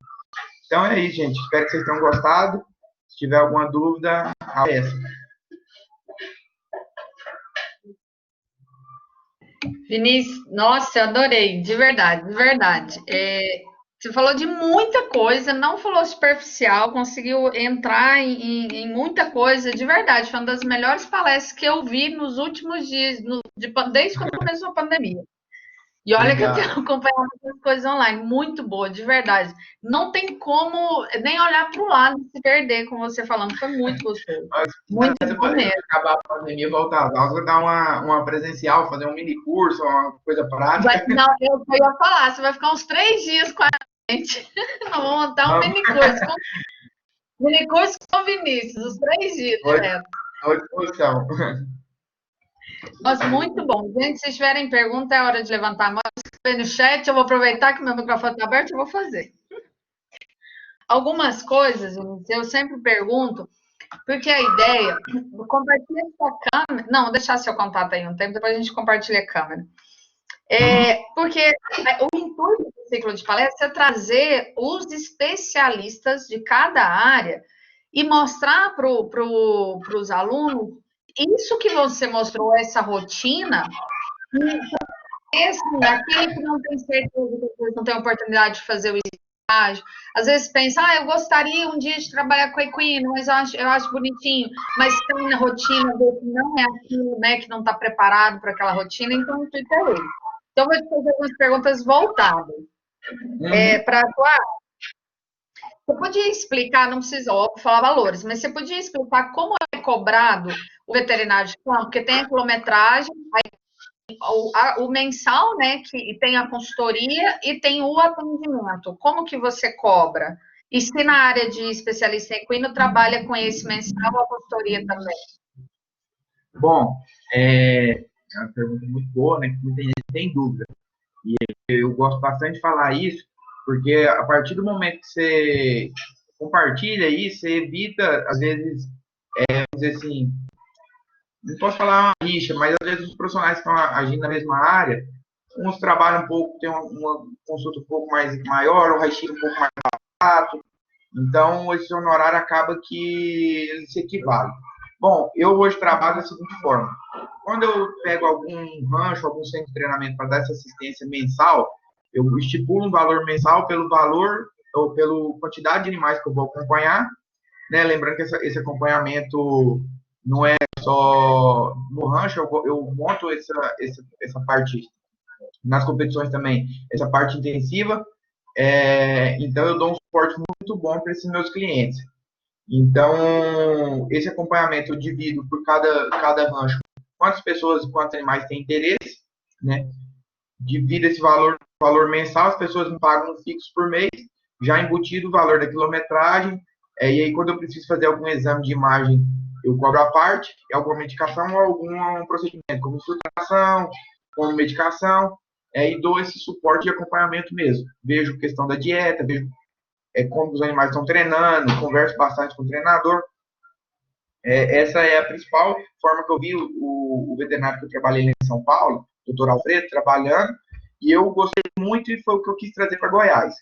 Então é isso, gente. Espero que vocês tenham gostado. Se tiver alguma dúvida, essa. Vinícius, nossa, eu adorei, de verdade, de verdade. Você falou de muita coisa, não falou superficial, conseguiu entrar em muita coisa, de verdade. Foi uma das melhores palestras que eu vi nos últimos dias, desde quando começou a pandemia. E olha que eu tenho acompanhado muitas coisas online, muito boa, de verdade. Não tem como nem olhar para o lado e se perder, com você falando, foi muito gostoso. Muito bom mesmo. Acabar a pandemia, voltar às aulas, dar uma presencial, fazer um mini curso, uma coisa prática. Não, eu ia falar, você vai ficar uns 3 dias com a gente. Nós vamos montar um mini curso. Mini curso com o Vinícius, os 3 dias direto. À disposição. Nossa, muito bom. Gente, se tiverem pergunta, é hora de levantar a mão. Escrever no chat, eu vou aproveitar que meu microfone está aberto e vou fazer. Algumas coisas, eu sempre pergunto, porque a ideia, compartilha sua câmera. Não, vou deixar seu contato aí um tempo, depois a gente compartilha a câmera. Porque o intuito do ciclo de palestra é trazer os especialistas de cada área e mostrar para os alunos isso que você mostrou, essa rotina, aquele que não tem certeza, que não tem oportunidade de fazer o Às vezes pensa, eu gostaria um dia de trabalhar com equino, mas eu acho bonitinho, mas tem na rotina, não é aquilo, né, que não está preparado para aquela rotina, então o intuito é esse. Então, eu vou te fazer algumas perguntas voltadas para atuar. Você podia explicar, não precisa, óbvio, falar valores, mas você podia explicar como é cobrado o veterinário de campo, porque tem a quilometragem, o mensal, né, que tem a consultoria e tem o atendimento. Como que você cobra? E se na área de especialista em equino trabalha com esse mensal, a consultoria também? Bom, é uma pergunta muito boa, né? Que muita gente tem dúvida. E eu gosto bastante de falar isso, porque a partir do momento que você compartilha isso, você evita, às vezes, vamos dizer assim, não posso falar uma rixa, mas às vezes os profissionais que estão agindo na mesma área, uns trabalham um pouco, tem uma consulta um pouco mais maior, um raio-x um pouco mais barato, então esse honorário acaba que ele se equivale. Bom, eu hoje trabalho da seguinte forma. Quando eu pego algum rancho, algum centro de treinamento para dar essa assistência mensal, eu estipulo um valor mensal pelo valor ou pela quantidade de animais que eu vou acompanhar, né? Lembrando que esse acompanhamento não é só no rancho, eu monto essa parte nas competições também, essa parte intensiva, então eu dou um suporte muito bom para esses meus clientes. Então, esse acompanhamento eu divido por cada rancho, quantas pessoas e quantos animais têm interesse, né? Divido esse valor mensal, as pessoas me pagam um fixo por mês, já embutido o valor da quilometragem, e aí quando eu preciso fazer algum exame de imagem, eu cobro a parte, alguma medicação ou algum procedimento, como infiltração, como medicação, e dou esse suporte de acompanhamento mesmo. Vejo questão da dieta, vejo como os animais estão treinando, converso bastante com o treinador. Essa é a principal forma que eu vi o veterinário que eu trabalhei em São Paulo, o Dr. Alfredo, trabalhando, e eu gostei muito e foi o que eu quis trazer para Goiás.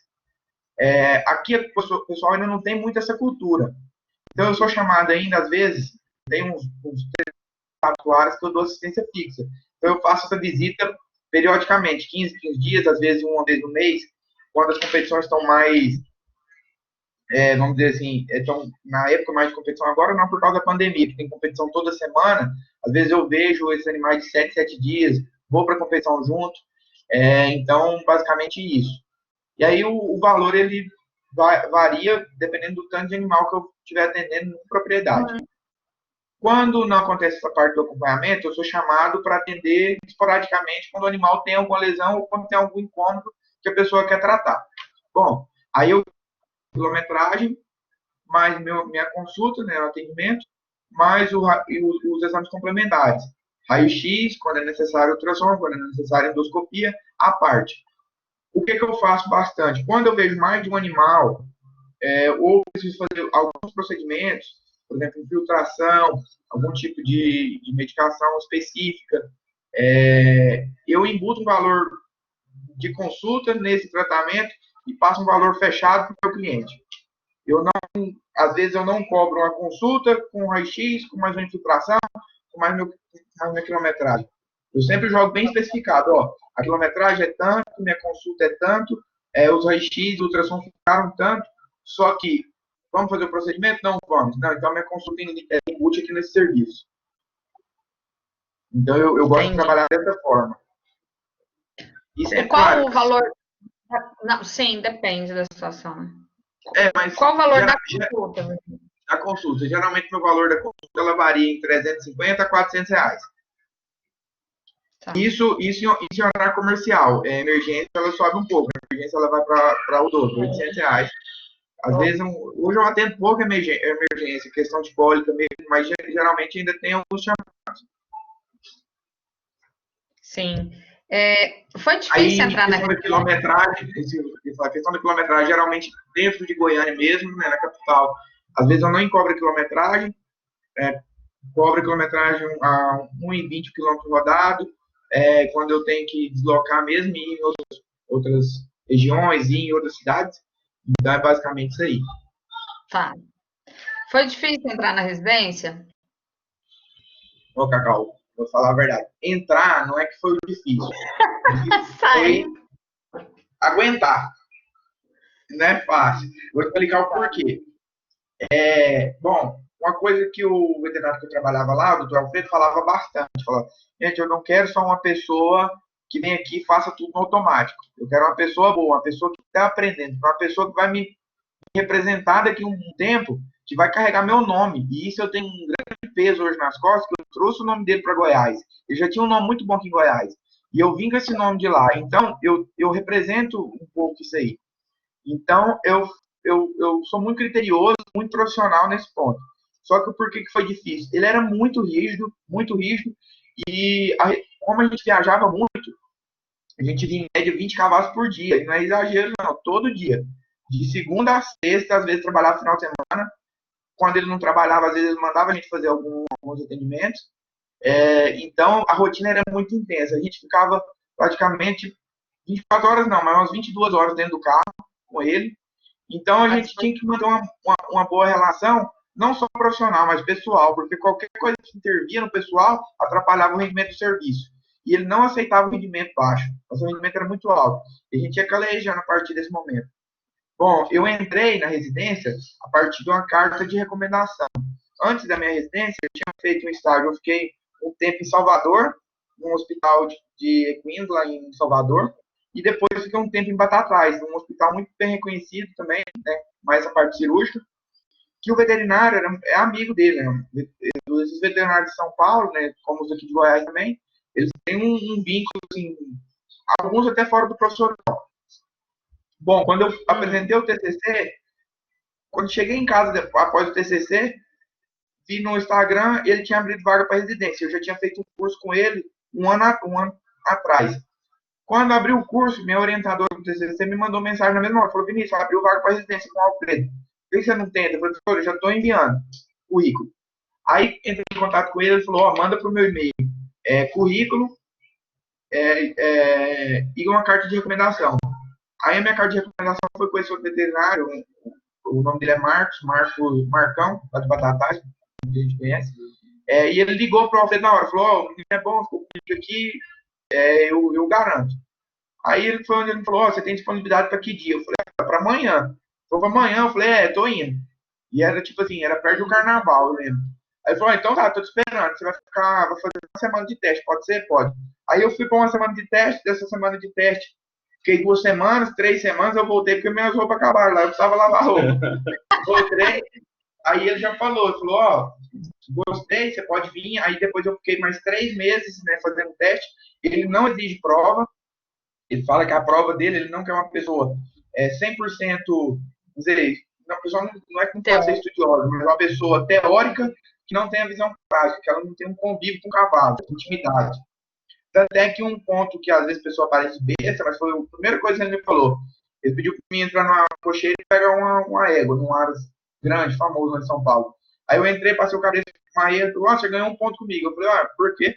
Aqui o pessoal ainda não tem muito essa cultura. Então eu sou chamado ainda, às vezes, tem uns 4 horas que eu dou assistência fixa. Então eu faço essa visita periodicamente, 15 dias, às vezes uma vez no mês, quando as competições estão mais, vamos dizer assim, estão na época mais de competição agora, não por causa da pandemia, que tem competição toda semana, às vezes eu vejo esses animais de 7 dias, vou para a competição junto, então basicamente isso. E aí o valor ele varia dependendo do tanto de animal que eu estiver atendendo na propriedade. Quando não acontece essa parte do acompanhamento, eu sou chamado para atender esporadicamente quando o animal tem alguma lesão ou quando tem algum incômodo que a pessoa quer tratar. Bom, aí eu quilometragem, mais minha consulta, né, o atendimento, mais os exames complementares. Raio-X, quando é necessário ultrassom, quando é necessário endoscopia, à parte. O que eu faço bastante? Quando eu vejo mais de um animal, ou preciso fazer alguns procedimentos, por exemplo, infiltração, algum tipo de medicação específica, eu embuto um valor de consulta nesse tratamento e passo um valor fechado para o meu cliente. Às vezes eu não cobro uma consulta com raio-x, com mais uma infiltração, com mais minha quilometragem. Eu sempre jogo bem especificado, a quilometragem é tanto, minha consulta é tanto, os raio-x, o ultrassom ficaram tanto, só que vamos fazer o procedimento? Não vamos. Não, então minha consulta é útil aqui nesse serviço. Então eu gosto de trabalhar dessa forma. Isso é qual o valor? Não, sim, depende da situação. Mas qual o valor da consulta? Da consulta. Geralmente meu valor da consulta ela varia em 350 a 400 reais. Tá. Isso em horário comercial. Emergência ela sobe um pouco. A emergência ela vai para o dobro, 800 reais. Às vezes, hoje eu atendo pouco emergência, questão de cólica mesmo, mas geralmente ainda tem alguns chamados. Sim. Foi difícil entrar na quilometragem. A questão da quilometragem, geralmente dentro de Goiânia mesmo, né, na capital. Às vezes eu não cobro a quilometragem, cobro a quilometragem a 1,20 km rodado, quando eu tenho que deslocar mesmo e ir em outras regiões e em outras cidades. Então, é basicamente isso aí. Tá. Foi difícil entrar na residência? Ô, Cacau, vou falar a verdade. Entrar não é que foi difícil. Foi aguentar. não é fácil. Vou explicar o porquê. Bom, uma coisa que o veterinário que eu trabalhava lá, o doutor Alfredo, falava bastante. Falava, gente, eu não quero só uma pessoa que vem aqui e faça tudo no automático. Eu quero uma pessoa boa, uma pessoa que está aprendendo, uma pessoa que vai me representar daqui a um tempo, que vai carregar meu nome. E isso eu tenho um grande peso hoje nas costas, que eu trouxe o nome dele para Goiás. Ele já tinha um nome muito bom aqui em Goiás. E eu vim com esse nome de lá. Então, eu represento um pouco isso aí. Então, eu sou muito criterioso, muito profissional nesse ponto. Só que por que foi difícil? Ele era muito rígido, e como a gente viajava muito, a gente vinha em média 20 cavalos por dia, e não é exagero não, todo dia. De segunda a sexta, às vezes trabalhava no final de semana, quando ele não trabalhava, às vezes ele mandava a gente fazer alguns atendimentos, então a rotina era muito intensa, a gente ficava praticamente 24 horas não, mas umas 22 horas dentro do carro com ele. Então a gente tinha que manter uma boa relação, não só profissional, mas pessoal, porque qualquer coisa que intervia no pessoal atrapalhava o rendimento do serviço. E ele não aceitava o rendimento baixo, mas o rendimento era muito alto. E a gente ia calejando a partir desse momento. Bom, eu entrei na residência a partir de uma carta de recomendação. Antes da minha residência, eu tinha feito um estágio, eu fiquei um tempo em Salvador, num hospital de equinos lá em Salvador, e depois eu fiquei um tempo em Batatais, num hospital muito bem reconhecido também, né, mais a parte cirúrgica, que o veterinário é amigo dele, né, os veterinários de São Paulo, né, como os aqui de Goiás também, eles têm um vínculo, assim, alguns até fora do profissional. Bom, quando eu apresentei o TCC, quando cheguei em casa após o TCC, vi no Instagram, ele tinha abrido vaga para residência. Eu já tinha feito um curso com ele um ano atrás. Quando abriu o curso, minha orientadora do TCC me mandou mensagem na mesma hora. Falou, Vinícius, abriu vaga para residência com o Alfredo. Por que você não tenta? Eu falei, professor, eu já estou enviando currículo. Aí entrei em contato com ele, ele falou, manda para o meu e-mail. Currículo e uma carta de recomendação. Aí a minha carta de recomendação foi com esse outro veterinário, o nome dele é Marcão, lá de Batatais, que a gente conhece. E ele ligou para o Alfredo na hora, falou, é bom, ficou aqui, eu garanto. Aí ele foi onde ele falou, você tem disponibilidade para que dia? Eu falei, para amanhã. Falou, para amanhã? Eu falei, tô indo. E era tipo assim, era perto do carnaval, eu lembro. Aí ele falou, então tá, tô te esperando, você vai fazer uma semana de teste, pode ser? Pode. Aí eu fui para uma semana de teste, dessa semana de teste, fiquei 2 semanas, 3 semanas, eu voltei porque minhas roupas acabaram lá, eu precisava lavar roupa. Voltei, aí ele já falou, gostei, você pode vir. Aí depois eu fiquei mais 3 meses, né, fazendo teste. Ele não exige prova, ele fala que a prova dele, ele não quer uma pessoa 100%, dizer, uma pessoa não é que não pode ser estudiosa, mas uma pessoa teórica que não tem a visão prática, que ela não tem um convívio com o cavalo, intimidade. Até que um ponto que às vezes a pessoa parece besta, mas foi a primeira coisa que ele me falou. Ele pediu para mim entrar numa cocheira e pegar uma égua, num aras grande, famoso lá em São Paulo. Aí eu entrei, passei o cabresto com uma égua, você ganhou um ponto comigo. Eu falei, por quê?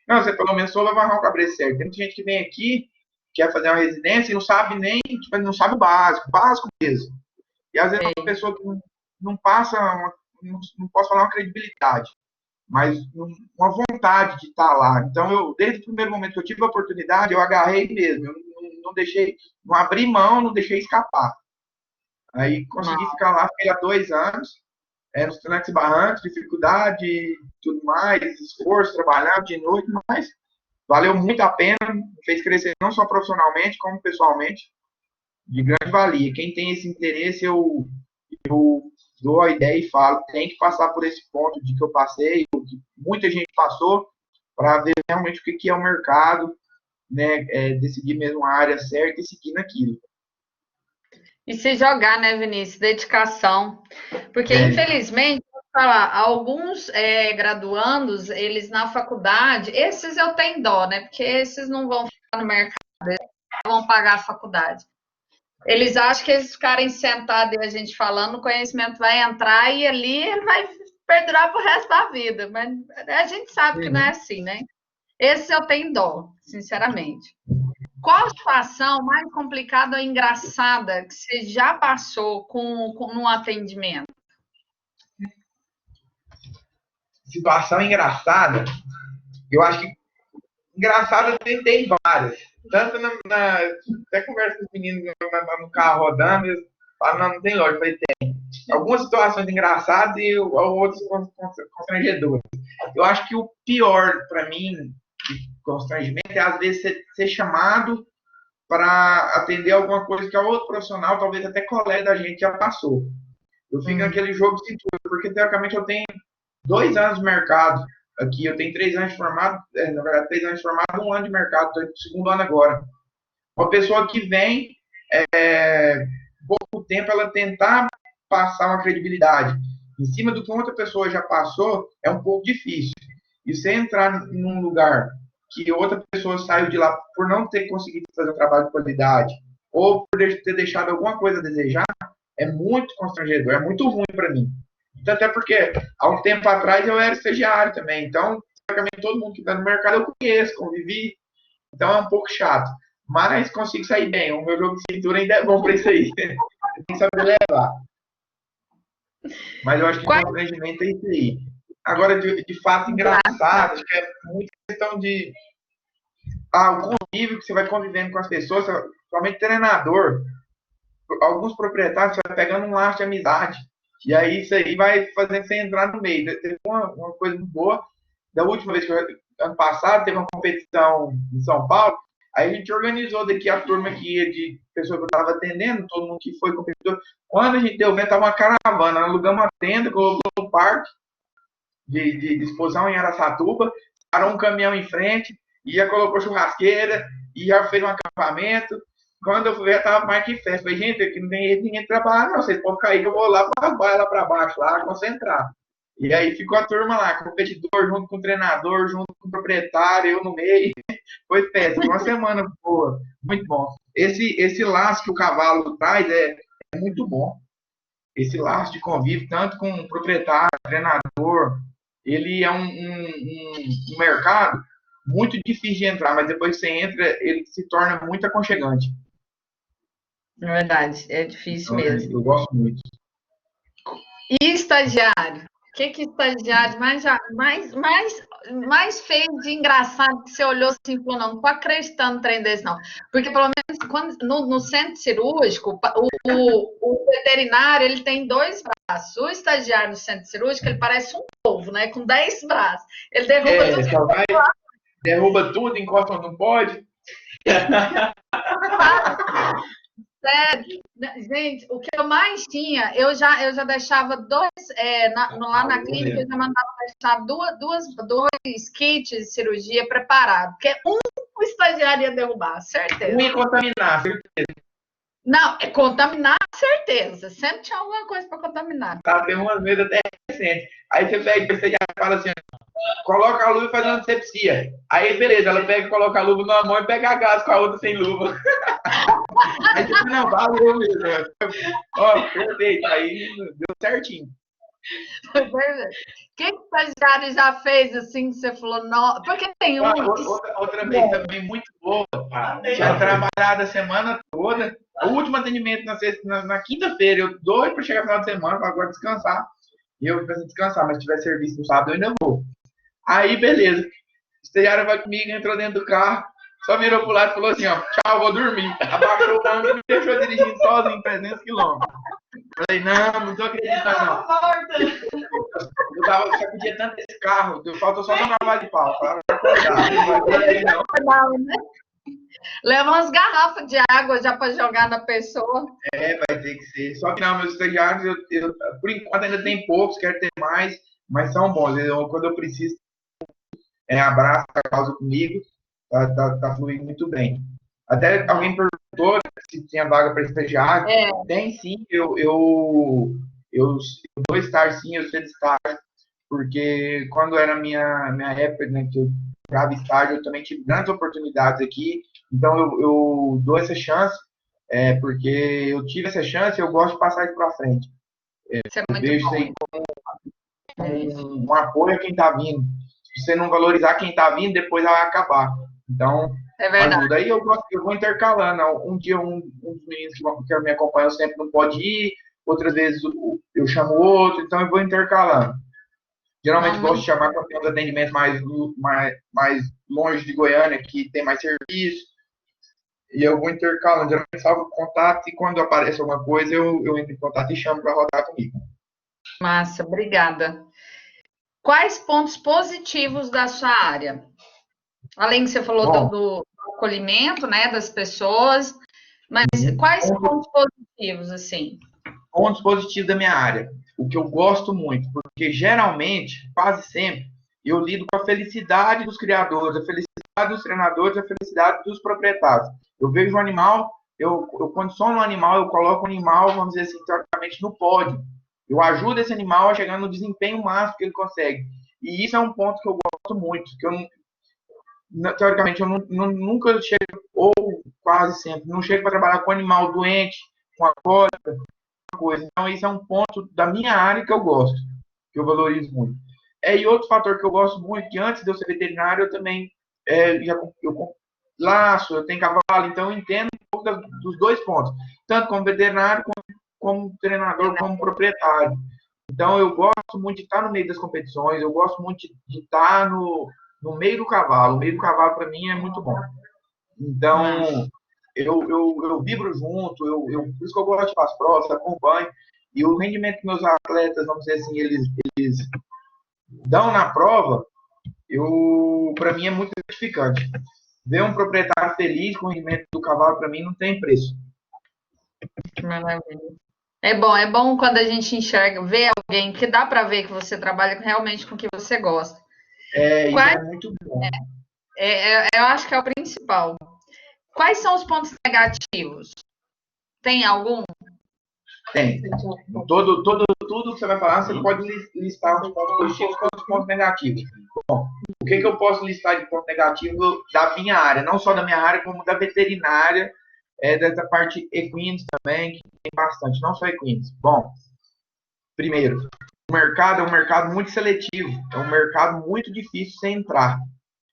Não, você pelo menos soube amarrar o cabresto certo. Tem muita gente que vem aqui, quer fazer uma residência e não sabe nem, tipo, não sabe o básico mesmo. E às vezes uma pessoa que não passa, não posso falar uma credibilidade, mas uma vontade de estar lá. Então, desde o primeiro momento que eu tive a oportunidade, eu agarrei mesmo. Eu não deixei, não abri mão, não deixei escapar. Aí consegui ficar lá, fiquei há 2 anos, nos trancos e barrancos, dificuldade, tudo mais, esforço, trabalhar de noite, mas valeu muito a pena, me fez crescer não só profissionalmente, como pessoalmente, de grande valia. Quem tem esse interesse, eu dou a ideia e falo, tem que passar por esse ponto de que eu passei, que muita gente passou, para ver realmente o que é o mercado, né, decidir mesmo a área certa e seguir naquilo. E se jogar, né, Vinícius? Dedicação. Porque, infelizmente, vou falar, alguns graduandos, eles na faculdade, esses eu tenho dó, né? Porque esses não vão ficar no mercado, eles vão pagar a faculdade. Eles acham que eles ficarem sentados e a gente falando, o conhecimento vai entrar e ali ele vai perdurar pro resto da vida. Mas a gente sabe que não é assim, né? Esse eu tenho dó, sinceramente. Qual a situação mais complicada ou engraçada que você já passou num atendimento? Situação engraçada, eu acho que engraçada tem várias. Tanto até conversa com os meninos no carro rodando, Fala, não, não tem lógica. Eu falei, tem. Algumas situações engraçadas e outras constrangedoras. Eu acho que o pior, para mim, de constrangimento é, às vezes, ser chamado para atender alguma coisa que a outro profissional, talvez até colega da gente, já passou. Eu fico naquele jogo de cintura, porque, teoricamente, eu tenho 2 anos de mercado aqui. Eu tenho 3 anos de formado, na verdade, 3 anos de formado, 1 ano de mercado. Estou no segundo ano agora. Uma pessoa que vem, pouco tempo, ela tentar passar uma credibilidade em cima do que outra pessoa já passou, é um pouco difícil. E você entrar num lugar que outra pessoa saiu de lá por não ter conseguido fazer um trabalho de qualidade, ou por ter deixado alguma coisa a desejar, é muito constrangedor, é muito ruim para mim. Então, até porque, há um tempo atrás, eu era estagiário também. Então, praticamente todo mundo que está no mercado eu conheço, convivi. Então, é um pouco chato. Mas consigo sair bem. O meu jogo de cintura ainda é bom para isso aí. Tem que saber levar. Mas eu acho que o constrangimento é isso aí. Agora, de fato, engraçado, acho que é muita questão de o convívio que você vai convivendo com as pessoas, principalmente treinador. Alguns proprietários você vai pegando um laço de amizade. E aí isso aí vai fazendo você entrar no meio. Teve uma coisa muito boa. Da última vez ano passado, teve uma competição em São Paulo. Aí a gente organizou daqui a turma que ia de pessoa que eu estava atendendo, todo mundo que foi competidor. Quando a gente deu o evento, estava uma caravana, alugamos uma tenda, colocou no parque de exposição em Araçatuba, parou um caminhão em frente, e já colocou churrasqueira, e já fez um acampamento. Quando eu fui ver, tava mais que festa. Falei, gente, aqui não tem ninguém trabalhar, não. Vocês podem cair que eu vou lá para lá para baixo, lá, concentrar. E aí ficou a turma lá, competidor, junto com o treinador, junto com o proprietário, eu no meio. Foi festa, foi uma semana boa, muito bom. Esse laço que o cavalo traz é muito bom. Esse laço de convívio, tanto com o proprietário, treinador, ele é um mercado muito difícil de entrar, mas depois que você entra, ele se torna muito aconchegante. É verdade, é difícil Então, mesmo. eu gosto muito. E estagiário? O que estagiário mais fez de engraçado que você olhou assim e falou, não estou acreditando no trem desse, não. Porque, pelo menos, no centro cirúrgico, o veterinário, ele tem 2 braços. O estagiário no centro cirúrgico, ele parece um polvo, né? Com 10 braços. Ele derruba tudo. Só vai, derruba tudo, encosta onde não pode. Sério, gente, o que eu mais tinha, eu já deixava 2, lá na clínica, eu já mandava deixar dois kits de cirurgia preparados, porque o estagiário ia derrubar, certeza. Um ia contaminar, certeza. Não, contaminar, certeza. Sempre tinha alguma coisa para contaminar. Tá, tem umas vezes até recentes. Aí você pega, você já fala assim, coloca a luva e faz uma antisepsia. Aí, beleza, ela pega e coloca a luva numa mão e pega a gás com a outra sem luva. Aí você não, valeu mesmo. Ó, perfeito. Aí deu certinho. O que o estagiário já fez assim que você falou, não? Porque tem outra vez também muito boa. Tinha trabalhado a semana toda. O último atendimento na quinta-feira. Eu doido para chegar no final de semana para agora descansar. E eu pensei descansar, mas se tiver serviço no sábado eu ainda vou. Aí, beleza. O estagiário vai comigo, entrou dentro do carro, só virou pro lado e falou assim, ó, tchau, vou dormir. Abaixou o câmbio e me deixou dirigindo sozinho 300 quilômetros. Falei, não tô acreditando, não. Eu sacudinha tanto esse carro, faltou só dar uma de pau. Leva umas garrafas de água já para jogar na pessoa. Vai ter que ser. Só que não, meus estagiários, por enquanto ainda tem poucos, quero ter mais, mas são bons. Quando eu preciso, abraço a causa comigo, tá fluindo muito bem. Até alguém perguntou se tinha vaga para estagiário. Tem sim, eu vou estar sim, eu sei de estágio, porque quando era minha época, né, que eu brava estágio, eu também tive grandes oportunidades aqui, então eu dou essa chance, porque eu tive essa chance e eu gosto de passar isso para frente. Eu vejo isso aí como um apoio a quem está vindo. Se você não valorizar quem está vindo, depois ela vai acabar. Então, ajuda. Aí eu vou intercalando. Um dia um dos meninos que me acompanham sempre não pode ir, outras vezes eu chamo outro, então eu vou intercalando. Geralmente gosto de chamar quando tem uns atendimentos mais longe de Goiânia, que tem mais serviço. e eu vou intercalando, geralmente salvo o contato e quando aparece alguma coisa eu entro em contato e chamo para rodar comigo. Massa, obrigada. Quais pontos positivos da sua área? Além que você falou Bom, do acolhimento, né, das pessoas, mas quais pontos positivos, assim? pontos positivos da minha área, o que eu gosto muito, porque geralmente, quase sempre, eu lido com a felicidade dos criadores, a felicidade dos treinadores, a felicidade dos proprietários. Eu vejo um animal, eu condiciono um animal, eu coloco o animal, vamos dizer assim, teoricamente, no pódio. Eu ajudo esse animal a chegar no desempenho máximo que ele consegue. E isso é um ponto que eu gosto muito, que eu teoricamente, eu nunca chego, ou quase sempre, não chego para trabalhar com animal doente, com a coisa. Então, isso é um ponto da minha área que eu gosto, que eu valorizo muito. E outro fator que eu gosto muito, que antes de eu ser veterinário, eu também eu laço, eu tenho cavalo, então eu entendo um pouco dos dois pontos, tanto como veterinário, como treinador, como proprietário. Então, eu gosto muito de estar no meio das competições, eu gosto muito de estar no meio do cavalo. O meio do cavalo, para mim, é muito bom. Então, eu vibro junto, por isso que eu gosto de fazer provas, acompanho. E o rendimento que meus atletas, vamos dizer assim, eles dão na prova, para mim é muito gratificante. Ver um proprietário feliz com o rendimento do cavalo, para mim, não tem preço. Maravilha. É bom quando a gente enxerga, vê alguém que dá para ver que você trabalha realmente com o que você gosta. Isso Quais, é muito bom. eu acho que é o principal. Quais são os pontos negativos? Tem algum? Tem. Tudo que você vai falar, você pode listar os pontos positivos e os pontos negativos. Bom, o que eu posso listar de ponto negativo da minha área, não só da minha área, como da veterinária, dessa parte equinos também, que tem bastante, não só equinos. Bom, primeiro, o mercado é um mercado muito seletivo, é um mercado muito difícil de você entrar.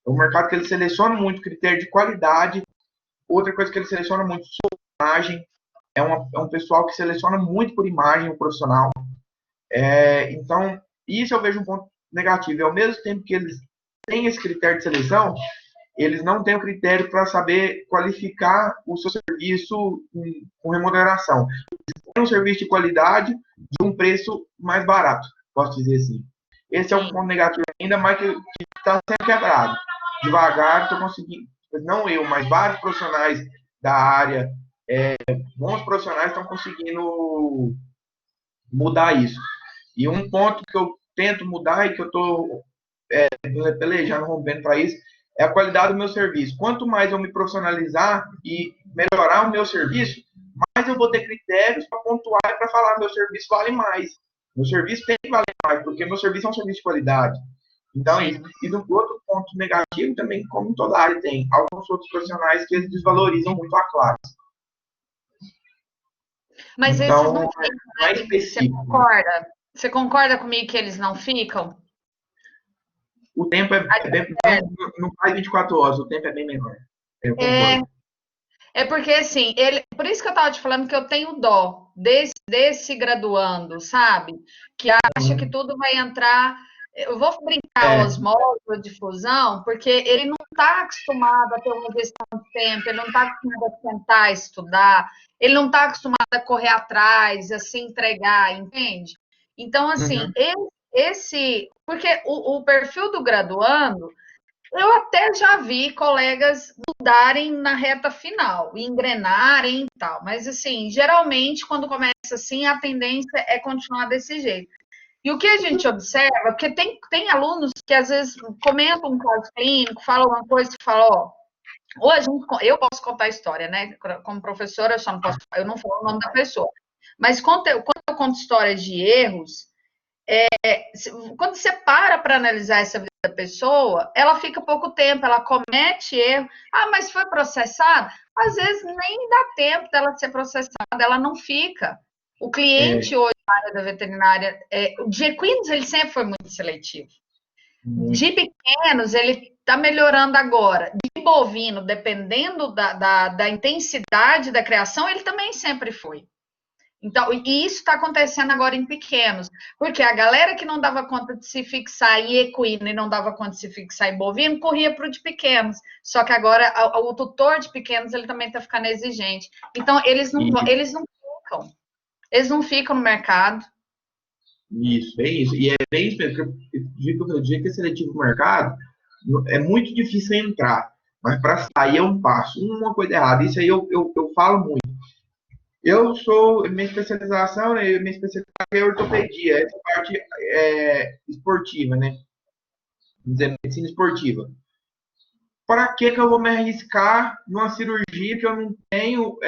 É um mercado que ele seleciona muito critério de qualidade, outra coisa que ele seleciona muito sua imagem, é um pessoal que seleciona muito por imagem o profissional. Então, isso eu vejo um ponto negativo. E ao mesmo tempo que eles têm esse critério de seleção, eles não têm o critério para saber qualificar o seu serviço com remuneração. Tem um serviço de qualidade de um preço mais barato, posso dizer assim. Esse é um ponto negativo ainda, mas que está sendo quebrado. Devagar, estou conseguindo, não eu, mas vários profissionais da área, bons profissionais estão conseguindo mudar isso. E um ponto que eu tento mudar e que eu estou pelejando, rompendo para isso, é a qualidade do meu serviço. Quanto mais eu me profissionalizar e melhorar o meu serviço, mais eu vou ter critérios para pontuar e para falar meu serviço vale mais. Meu serviço tem que valer mais, porque meu serviço é um serviço de qualidade. Então, e do outro ponto negativo também, como em toda área tem, alguns outros profissionais que eles desvalorizam muito a classe. Mas então, esses não ficam, não é específico. Você concorda? Você concorda comigo que eles não ficam? O tempo não faz 24 horas, o tempo é bem menor. Eu concordo. Porque assim, por isso que eu estava te falando que eu tenho dó desse graduando, sabe? Que acha que tudo vai entrar. Eu vou brincar osmose ou difusão, porque ele não está acostumado a ter uma gestão de tempo, ele não está acostumado a tentar estudar, ele não está acostumado a correr atrás, a se entregar, entende? Então, assim, porque o perfil do graduando eu até já vi colegas mudarem na reta final, engrenarem e tal, mas assim, geralmente quando começa assim, a tendência é continuar desse jeito. E o que a gente observa, porque tem alunos que às vezes comentam um caso clínico, falam uma coisa e falam, ó, ou eu posso contar a história, né? Como professora, eu não falo o nome da pessoa. Mas quando eu conto histórias de erros, quando você para analisar essa vida da pessoa, ela fica pouco tempo, ela comete erro. Ah, mas foi processada? Às vezes nem dá tempo dela ser processada, ela não fica. O cliente hoje na área da veterinária, o de equinos, ele sempre foi muito seletivo. De pequenos, ele está melhorando agora. De bovino, dependendo da intensidade da criação, ele também sempre foi. Então, e isso está acontecendo agora em pequenos, porque a galera que não dava conta de se fixar em equino e não dava conta de se fixar em bovino, corria para o de pequenos. Só que agora o tutor de pequenos ele também está ficando exigente. Então, eles não ficam no mercado. Isso, bem isso. E é bem isso mesmo. O dia que é seletivo no mercado, é muito difícil entrar. Mas para sair é um passo. Uma coisa errada. Isso aí eu falo muito. Minha especialização, né, minha especialidade é ortopedia, essa parte esportiva, né? Vamos dizer, medicina esportiva. Para que eu vou me arriscar numa cirurgia que eu não tenho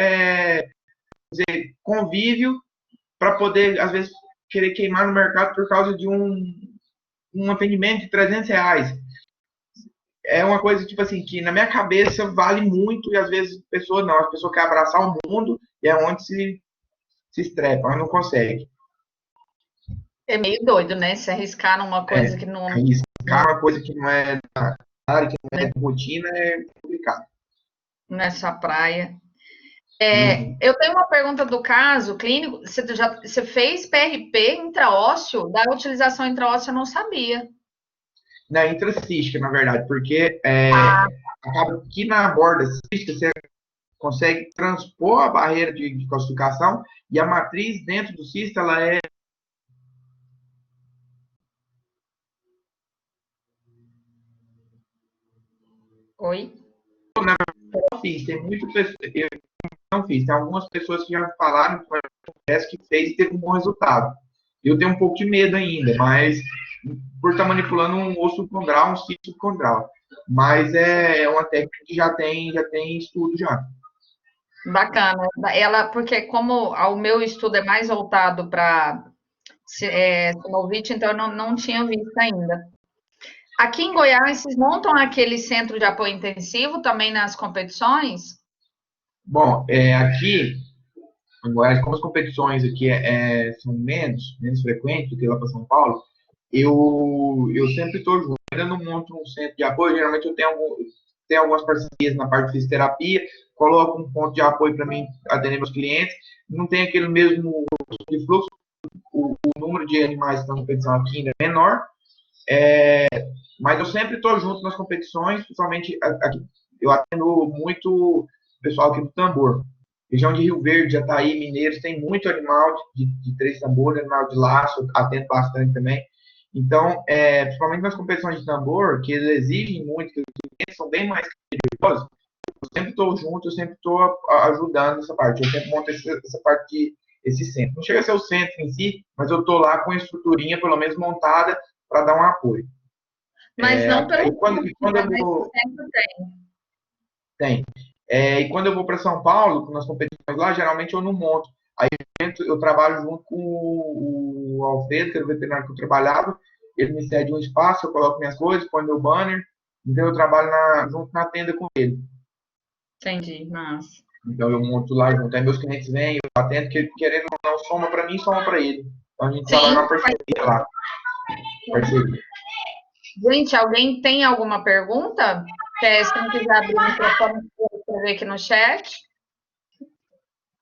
convívio para poder, às vezes, querer queimar no mercado por causa de um atendimento de R$ 300? É uma coisa, tipo assim, que na minha cabeça vale muito e às vezes a pessoa quer abraçar o mundo e é onde se estrepa, mas não consegue. É meio doido, né? Se arriscar numa coisa que não... Arriscar uma coisa que não é da área, que não é rotina, é complicado. Nessa praia. Eu tenho uma pergunta do caso clínico. Você fez PRP intraósseo? Da utilização intraóssea eu não sabia. Na intracística, na verdade, porque acaba que na borda cística você consegue transpor a barreira de calcificação e a matriz dentro do cisto, ela é... Oi? Não fiz, eu não fiz, tem algumas pessoas que já falaram que fez e teve um bom resultado. Eu tenho um pouco de medo ainda, mas por estar manipulando um osso subcondral, um cisto subcondral. Mas é uma técnica que já tem estudo já. Bacana. Porque como o meu estudo é mais voltado para sinovite, então eu não tinha visto ainda. Aqui em Goiás, vocês montam aquele centro de apoio intensivo também nas competições? Bom, aqui em Goiás, como as competições aqui são menos frequentes do que lá para São Paulo, eu sempre estou junto. Eu não monto um centro de apoio, geralmente eu tenho algumas parcerias na parte de fisioterapia, coloco um ponto de apoio para mim atender meus clientes, não tem aquele mesmo de fluxo, o número de animais que estão na competição aqui ainda é menor, mas eu sempre estou junto nas competições, principalmente aqui, eu atendo muito o pessoal aqui do tambor. Região de Rio Verde, Jataí, Mineiros, tem muito animal de três tambores, animal de laço, atendo bastante também. Então, principalmente nas competições de tambor, que eles exigem muito, que os clientes são bem mais perigosos, eu sempre estou junto, eu sempre estou ajudando essa parte. Eu sempre monto essa parte esse centro. Não chega a ser o centro em si, mas eu estou lá com a estruturinha, pelo menos montada, para dar um apoio. Mas não pelo quando eu vou... Tem. E quando eu vou para São Paulo, nas competições lá, geralmente eu não monto. Aí eu trabalho junto com o Alfredo, que era o veterinário que eu trabalhava. Ele me cede um espaço, eu coloco minhas coisas, põe meu banner. Então eu trabalho junto na tenda com ele. Entendi, massa. Então eu monto lá junto. Aí meus clientes vêm, eu atendo, que querendo ou não, soma para mim, soma para ele. Então a gente trabalha uma parceria lá. Parceria. Gente, alguém tem alguma pergunta? Se não quiser abrir o microfone, escrever aqui no chat.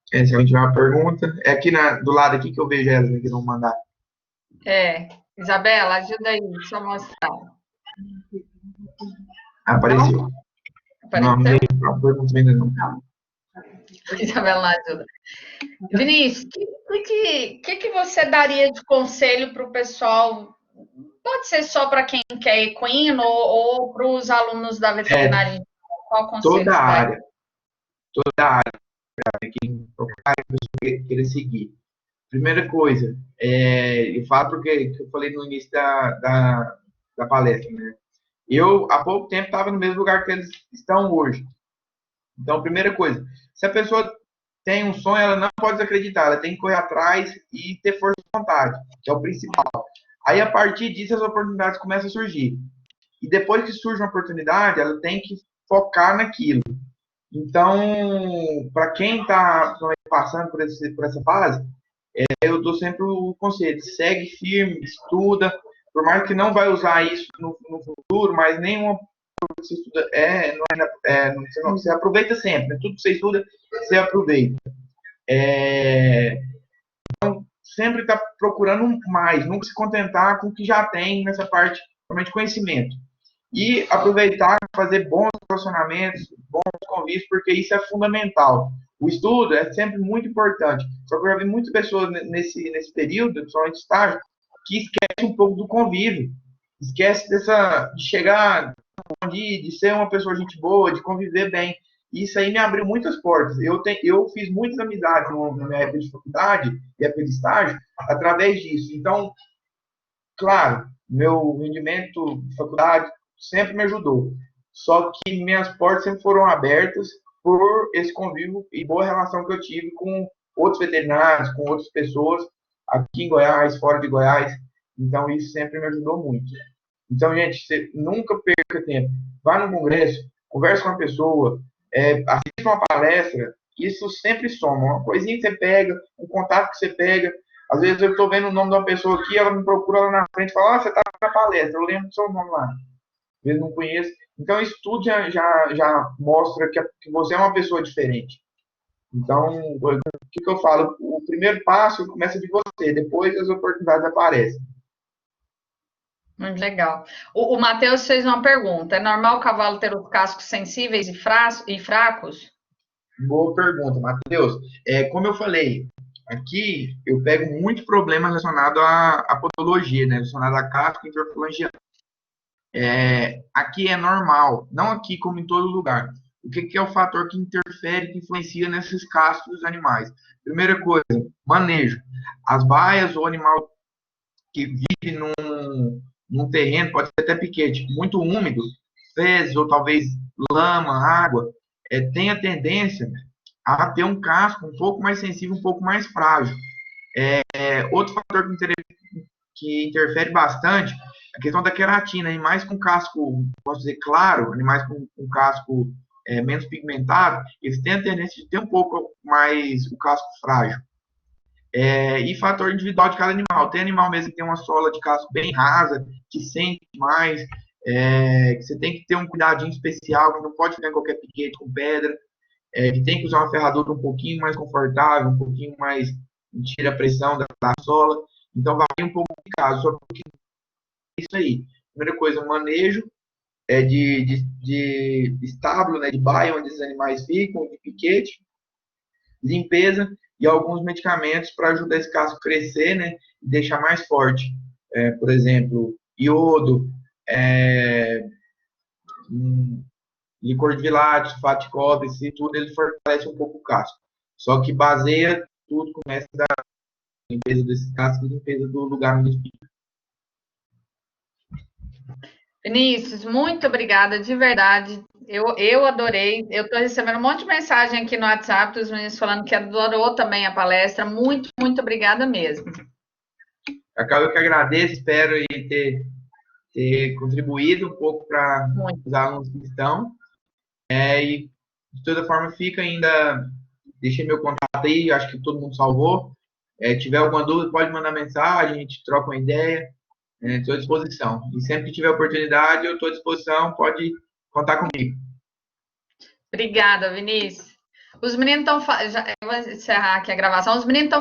Se alguém tiver uma pergunta, é aqui do lado aqui que eu vejo elas que vão mandar. Isabela, ajuda aí, só mostrar. Apareceu. Apareceu? Não pergunta ainda não. Isabela, ajuda. Vinícius, o que você daria de conselho para o pessoal? Pode ser só para quem quer equino ou para os alunos da veterinária? Qual conselho toda área, quem querer seguir. Primeira coisa, eu falo porque eu falei no início da palestra, né? Eu, há pouco tempo, estava no mesmo lugar que eles estão hoje. Então, primeira coisa, se a pessoa tem um sonho, ela não pode desacreditar, ela tem que correr atrás e ter força de vontade, que é o principal. Aí, a partir disso, as oportunidades começam a surgir. E depois que surge uma oportunidade, ela tem que focar naquilo. Então, para quem está passando por essa fase, eu dou sempre o conselho: segue firme, estuda, por mais que não vai usar isso no futuro, mas nenhuma coisa que você estuda você aproveita sempre, né? Tudo que você estuda, você aproveita. sempre estar procurando mais, nunca se contentar com o que já tem nessa parte, realmente, conhecimento. E aproveitar, fazer bons relacionamentos, bons convívios, porque isso é fundamental. O estudo é sempre muito importante. Só que eu já vi muitas pessoas nesse período, principalmente estágio, que esquece um pouco do convívio. Esquece de chegar, de ser uma pessoa gente boa, de conviver bem. Isso aí me abriu muitas portas. Eu fiz muitas amizades na minha época de faculdade e época de estágio através disso. Então, claro, meu rendimento de faculdade sempre me ajudou. Só que minhas portas sempre foram abertas por esse convívio e boa relação que eu tive com outros veterinários, com outras pessoas aqui em Goiás, fora de Goiás. Então, isso sempre me ajudou muito. Então, gente, você nunca perca tempo. Vá no congresso, converse com uma pessoa, assista uma palestra. Isso sempre soma. Uma coisinha que você pega, um contato que você pega. Às vezes eu estou vendo o nome de uma pessoa aqui, ela me procura lá na frente e fala, você está na palestra, eu lembro do seu nome lá. Às vezes não conheço. Então, isso tudo já mostra que você é uma pessoa diferente. Então, o que eu falo? O primeiro passo começa de você, depois as oportunidades aparecem. Muito legal. O Matheus fez uma pergunta. É normal o cavalo ter os cascos sensíveis e fracos? Boa pergunta, Matheus. Como eu falei, aqui eu pego muito problema relacionado à podologia, né? Relacionado a casco interfalangiano. Aqui é normal, não aqui como em todo lugar. O que é o fator que interfere, que influencia nesses cascos dos animais? Primeira coisa, manejo. As baias, o animal que vive num terreno, pode ser até piquete, muito úmido, fezes ou talvez lama, água, tem a tendência a ter um casco um pouco mais sensível, um pouco mais frágil. Outro fator que interfere bastante é a questão da queratina. Animais com casco, posso dizer, claro, animais com casco menos pigmentado, eles têm a tendência de ter um pouco mais o casco frágil. E fator individual de cada animal. Tem animal mesmo que tem uma sola de casco bem rasa, que sente mais, que você tem que ter um cuidadinho especial, que não pode ficar em qualquer piquete com pedra, que tem que usar uma ferradura um pouquinho mais confortável, um pouquinho mais, tira a pressão da sola. Então, varia um pouco de caso, só que é isso aí. Primeira coisa, manejo de estábulo, né, de baia, onde esses animais ficam, de piquete, limpeza e alguns medicamentos para ajudar esse casco a crescer, né, e deixar mais forte. Por exemplo, iodo, licor de vilátil, sulfato de cobre, isso tudo, ele fortalece um pouco o casco. Só que baseia tudo, começa da limpeza desse casco e limpeza do lugar onde fica. Vinícius, muito obrigada, de verdade. Eu adorei. Eu estou recebendo um monte de mensagem aqui no WhatsApp dos meninos falando que adorou também a palestra. Muito, muito obrigada mesmo. Eu que agradeço, espero ter contribuído um pouco para os alunos que estão. E, de toda forma, fica ainda. Deixei meu contato aí, acho que todo mundo salvou. Tiver alguma dúvida, pode mandar mensagem, a gente troca uma ideia. Estou à disposição. E sempre que tiver oportunidade, eu estou à disposição, pode contar comigo. Obrigada, Vinícius. Os meninos estão. Eu vou encerrar aqui a gravação. Os meninos estão